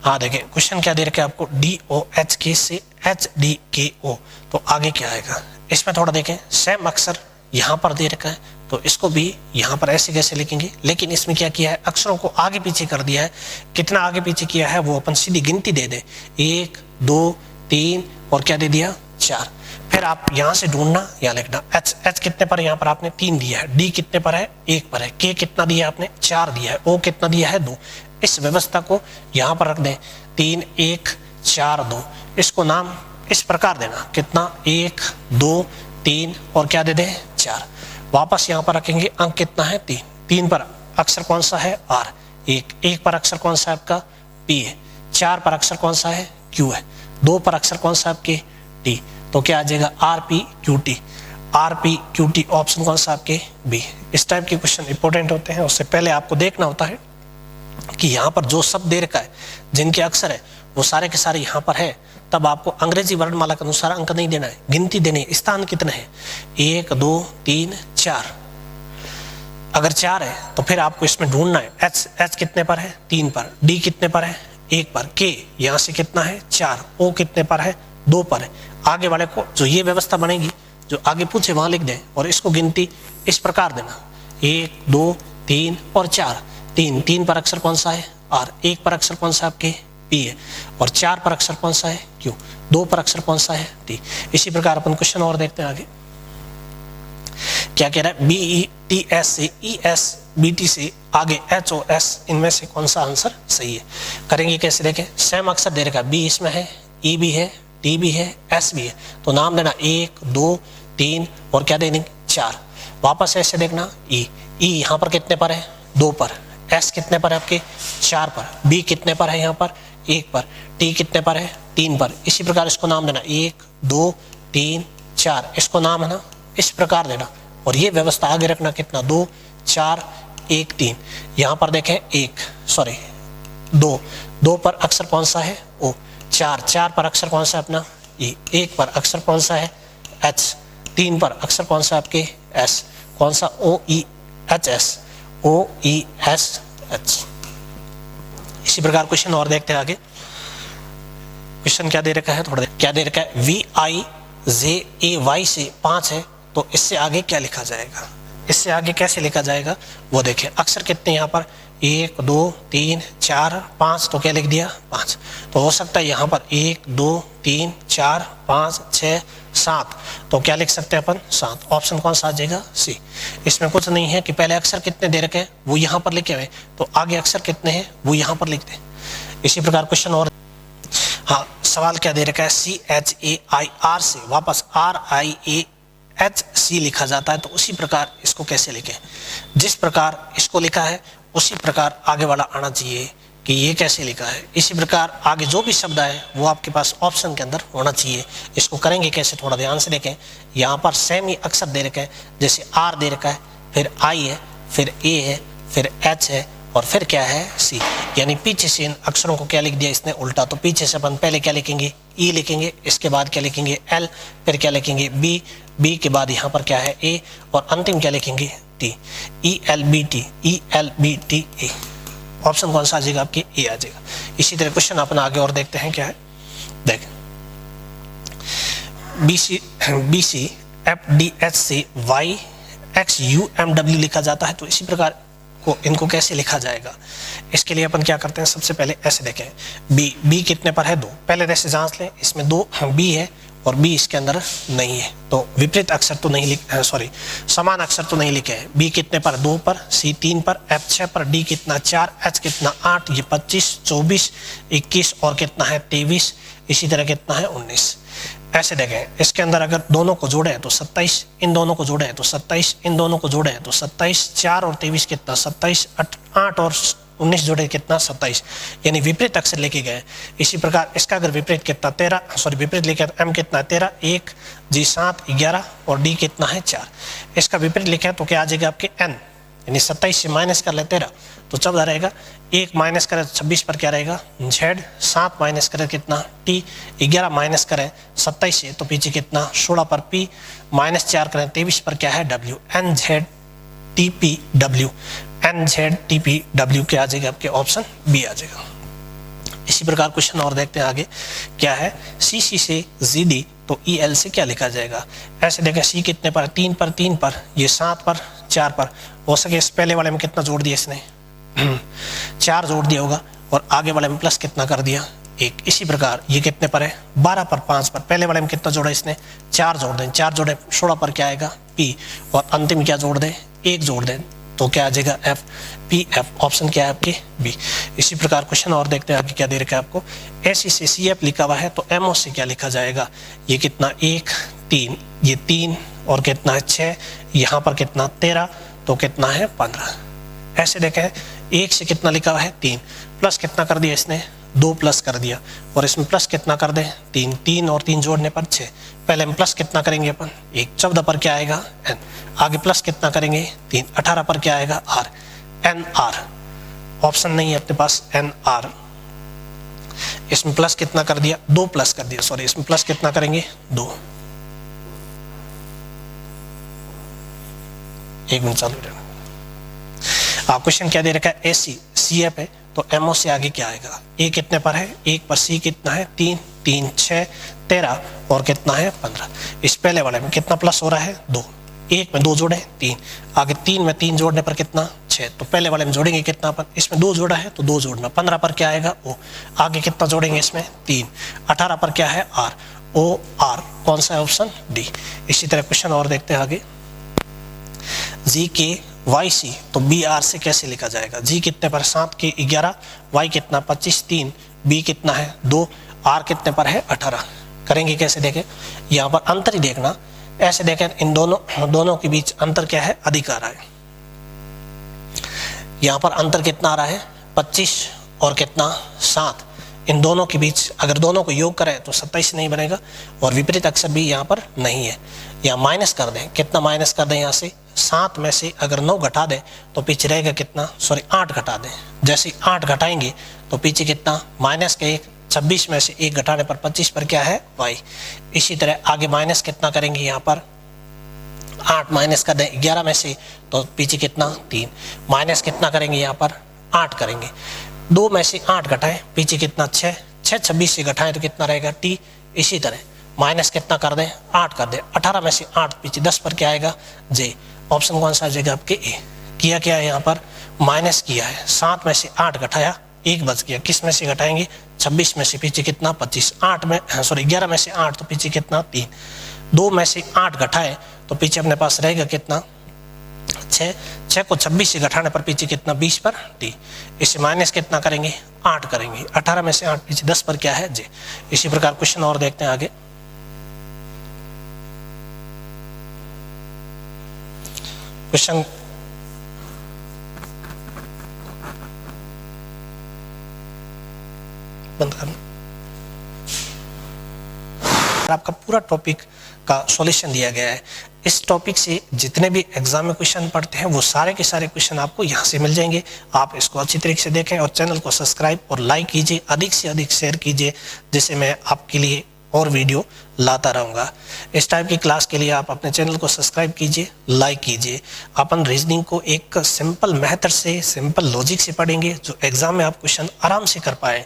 हाँ देखिए क्वेश्चन क्या दे रखा है आपको? DOHK से HDKO। तो आगे क्या आएगा? इसमें थोड़ा देखें, सेम अक्षर यहाँ पर दे रखा है तो इसको भी यहाँ पर ऐसे कैसे लिखेंगे, लेकिन इसमें क्या किया है? अक्षरों को आगे पीछे कर दिया है। कितना आगे पीछे किया है वो अपन सीधी गिनती दे दे, 1 2 3 और क्या दे दिया? 4। फिर आप यहाँ से ढूंढना या लिखना। H कितने पर है? यहाँ पर आपने 3 दिया है। D कितने पर है? 1 पर है। K कितना दिया आपने? 4 दिया है। O कितना दिया है? 2। इस व्यवस्था को यहाँ पर रख दें, 3 1 4 2। इसको नाम इस प्रकार देना, कितना? 1 2 3 और क्या दे दें? 4। वापस यहाँ पर रखेंगे, अंक कितना है? 3। 3 पर अक्षर कौन सा है? R। 1 पर अक्षर कौन सा है आपका? P है। 4 पर अक्षर कौन सा है? Q है। 2 पर अक्षर कौन सा आपके? T। तो क्या आ जाएगा? RPQT। RPQT ऑप्शन कौन सा आपके? B। इस टाइप के क्वेश्चन इंपॉर्टेंट होते हैं। उससे पहले आपको देखना होता है कि यहाँ पर जो शब्द दे रखा है, जिनके अक्षर है वो सारे के सारे यहाँ पर है, तब आपको अंग्रेजी वर्णमाला के अनुसार अंक नहीं देना है, गिनती देनी है। स्थान कितने हैं? 1 2 3 4। अगर 4 है तो फिर आपको इसमें ढूंढना है। H कितने पर है? 3 पर। D कितने पर है? 1 पर। K यहाँ से कितना है? 4। O कितने पर है? 2 पर है। आगे वाले को जो ये व्यवस्था बनेगी, जो आगे पूछे वहां लिख दें और इसको गिनती इस प्रकार देना, 1 2 3 और 4। 3 पर अक्षर कौन सा है? R। 1 पर अक्षर कौन सा आपके? P है। और 4 पर अक्षर कौन सा है? Q। 2 पर अक्षर कौन सा है? T। इसी प्रकार अपन क्वेश्चन और देखते हैं आगे क्या कह रहा है। BETS से ESBT से आगे HOS, इनमें से कौन सा आंसर सही है? करेंगे कैसे? देखें, सेम अक्षर दे रखा, B इसमें है, E भी है, T भी है, S भी है। तो नाम देना 1 2 3 और क्या देंगे? 4। वापस ऐसे देखना, E यहाँ पर कितने पर है? 2 पर। S कितने पर है आपके? 4 पर। B कितने पर है? यहाँ पर 1 पर। T कितने पर है? 3 पर। इसी प्रकार इसको नाम देना 1 2 3 4। इसको नाम है ना इस प्रकार देना और ये व्यवस्था आगे रखना, कितना? 2 4 1 3। यहाँ पर देखें 2 पर अक्षर कौन सा है? O। 4 पर अक्षर कौन सा है अपना? E। 1 पर अक्षर कौन सा है? H। 3 पर अक्षर कौन सा आपके? S। कौन सा? OEHS। OESH। इसी प्रकार क्वेश्चन और देखते हैं आगे। क्वेश्चन क्या दे रखा है? थोड़ा क्या दे रखा है? VIJAY से 5 है तो इससे आगे क्या लिखा जाएगा? इससे आगे कैसे लिखा जाएगा वो देखें। अक्षर कितने यहाँ पर? 1 2 3 4 5। तो क्या लिख दिया? 5। तो हो सकता है यहाँ पर 1 2 3 4 5 6 7। तो क्या लिख सकते हैं अपन? 7। ऑप्शन कौन सा आ जाएगा? C। इसमें कुछ नहीं है कि पहले अक्षर कितने दे रखे हैं वो यहाँ पर लिखे हुए, तो आगे अक्षर कितने हैं वो यहाँ पर लिख दें। इसी प्रकार क्वेश्चन और, हाँ, सवाल क्या दे रखा है? CHAIR से वापस RIAHC लिखा जाता है, तो उसी प्रकार इसको कैसे लिखें? जिस प्रकार इसको लिखा है उसी प्रकार आगे वाला आना चाहिए कि ये कैसे लिखा है। इसी प्रकार आगे जो भी शब्द आए वो आपके पास ऑप्शन के अंदर होना चाहिए। इसको करेंगे कैसे? थोड़ा ध्यान से देखें। यहाँ पर सेम ही अक्षर दे रखे हैं, जैसे R दे रखा है, फिर I है, फिर A है, फिर H है और फिर क्या है? C। यानी पीछे से इन अक्षरों को क्या लिख दिया इसने? उल्टा। तो पीछे से अपन पहले क्या लिखेंगे? E लिखेंगे, इसके बाद क्या लिखेंगे? L, फिर क्या लिखेंगे? B के बाद यहाँ पर क्या है? A और अंतिम क्या लिखेंगे? T। ELBT। ऑप्शन कौन सा आ जाएगा? आपकी A आ जाएगा। इसी तरह क्वेश्चन अपन आगे और देखते हैं क्या है। देख, BCFDH से YXUMW लिखा जाता है, तो इसी प्रकार को इनको कैसे लिखा जाएगा? इसके लिए अपन क्या करते हैं? सबसे पहले ऐसे देखें, B कितने पर है? 2। पहले ऐसे जांच लें, इसमें 2 B है और B इसके अंदर नहीं है, तो विपरीत अक्षर तो नहीं समान अक्षर तो नहीं लिखे हैं। B कितने पर? 2 पर। C 3 पर। F 6 पर। D कितना? 4। H कितना? 8। ये 25 24 21 और कितना है? 23। इसी तरह कितना है? 19। ऐसे देखें, इसके अंदर अगर दोनों को जोड़े तो 27, इन दोनों को जोड़े तो 27, इन दोनों को जोड़े तो 27, 4 और 23 कितना? 27, 8 और 19 जोड़े कितना 27, यानी विपरीत अक्षर लेके गए। इसी प्रकार इसका अगर विपरीत कितना 13, सॉरी विपरीत लिखे तो m कितना 13, 1, g 7, 11 और d कितना है 4। इसका विपरीत लिखे तो क्या आ जाएगा आपके n, यानी 27 से माइनस कर ले 13 तो 14 रहेगा, 1 माइनस करें 26 पर क्या रहेगा z, 7 माइनस करें कितना t, 11 माइनस करें 27 से तो पीछे कितना 16 पर p, माइनस 4 करें 23 पर क्या है w, nz tpw, nz tpw क्या आ जाएगा आपके ऑप्शन बी आ जाएगा। इसी प्रकार क्वेश्चन और देखते हैं आगे क्या है, cc से gd तो el से क्या लिखा जाएगा। ऐसे देखें c कितने पर 3 पर 3 पर, ये 7 पर 4 पर, हो सके इस पहले वाले में कितना जोड़ दिया इसने 4 जोड़ दिया होगा और आगे वाले में प्लस कितना कर दिया 1। इसी प्रकार ये कितने पर है 12 पर 5 पर, पहले वाले में कितना जोड़ा इसने 4 जोड़ दें, 4 जोड़े 16 पर क्या आएगा p और अंतिम क्या जोड़ दें 1 जोड़ दें तो क्या आ जाएगा f, pf, ऑप्शन क्या है आपके बी। इसी प्रकार क्वेश्चन और देखते हैं आगे क्या दे रखा है आपको, ऐसी से cf लिखा हुआ है तो mo से क्या लिखा जाएगा, ये कितना 1 3, ये 3 और कितना है 6, यहाँ पर कितना 13 तो कितना है 15। ऐसे देखें 1 से कितना लिखा हुआ है 3, प्लस कितना कर दिया इसने 2 प्लस कर दिया और इसमें प्लस कितना कर दें 3, 3 और 3 जोड़ने पर 6, पहले हम प्लस कितना करेंगे अपन 1, 14 पर क्या आएगा n, आगे प्लस कितना करेंगे 3, 18 पर क्या आएगा r, nr, ऑप्शन नहीं है अपने पास nr। इसमें प्लस कितना कर दिया 2 प्लस कर दिया, सॉरी इसमें प्लस कितना करेंगे 2, 1 मिनट चालू रहेगा। क्वेश्चन क्या दे रखा है, एसी CF है तो MO से आगे क्या आएगा, A कितने पर है 1 पर, C कितना है 3, 3 6 13 और कितना है 15। इस पहले वाले में कितना प्लस हो रहा है 2, 1 में 2 जोड़े 3, आगे 3 में 3 जोड़ने पर कितना 6, तो पहले वाले में जोड़ेंगे कितना अपन, इसमें 2 जोड़ा है तो 2 जोड़ना, 15 पर क्या आएगा O, आगे कितना जोड़ेंगे इसमें 3, 18 पर क्या है R, O R, कौन सा है ऑप्शन डी। इसी तरह क्वेश्चन और देखते हैं आगे, जी के वाई सी तो बी आर से कैसे लिखा जाएगा, जी कितने पर 7 के 11, वाई कितना 25 3, बी कितना है 2, आर कितने पर है 18। करेंगे कैसे देखें, यहाँ पर अंतर ही देखना, ऐसे देखें इन दोनों के बीच अंतर क्या है अधिक आ रहा है, यहाँ पर अंतर कितना आ रहा है 25 और कितना 7, इन दोनों के बीच अगर दोनों को योग करें तो 27 नहीं बनेगा और विपरीत अक्षर भी यहाँ पर नहीं है, यहाँ माइनस कर दें, कितना माइनस कर दें यहाँ से 7 में से अगर 9 घटा दें तो पीछे रहेगा कितना, सॉरी 8 घटा दें, जैसे 8 घटाएंगे तो पीछे कितना माइनस के 1, 26 में से 1 घटाने पर 25 पर क्या है y। इसी तरह आगे माइनस कितना करेंगे, यहाँ पर 8 माइनस कर दें 11 में से तो पीछे कितना 3, माइनस कितना करेंगे यहाँ पर 8 करेंगे, 2 में से 8 घटाएं पीछे कितना 6, 26 से घटाएं तो कितना रहेगा t। इसी तरह माइनस कितना कर दें 8 कर दें, 18 में से 8 पीछे 10 पर क्या आएगा j। ऑप्शन कौन सा आ जाएगा आपके ए। किया क्या है यहाँ पर माइनस किया है, 7 में से 8 घटाया 1 बच गया, किस में से घटाएंगे 26 में से पीछे कितना 25, 8 में सॉरी 11 में से 8 तो पीछे कितना 3, 2 में से 8 घटाए तो पीछे अपने पास रहेगा कितना 6, 6 को 26 से घटाने पर पीछे कितना 20 पर टी। इसे माइनस कितना करेंगे 8 करेंगे, 18 में से 8 पीछे 10 पर क्या है जे। इसी प्रकार क्वेश्चन और देखते हैं आगे, क्वेश्चन बंद करना। आपका पूरा टॉपिक का सॉल्यूशन दिया गया है, इस टॉपिक से जितने भी एग्जाम में क्वेश्चन पढ़ते हैं वो सारे के सारे क्वेश्चन आपको यहाँ से मिल जाएंगे। आप इसको अच्छी तरीके से देखें और चैनल को सब्सक्राइब और लाइक कीजिए, अधिक से अधिक शेयर कीजिए, जिससे मैं आपके लिए और वीडियो लाता रहूँगा। इस टाइप की क्लास के लिए आप अपने चैनल को सब्सक्राइब कीजिए, लाइक कीजिए। अपन रीजनिंग को एक सिंपल मेथड से, सिंपल लॉजिक से पढ़ेंगे जो एग्जाम में आप क्वेश्चन आराम से कर पाए।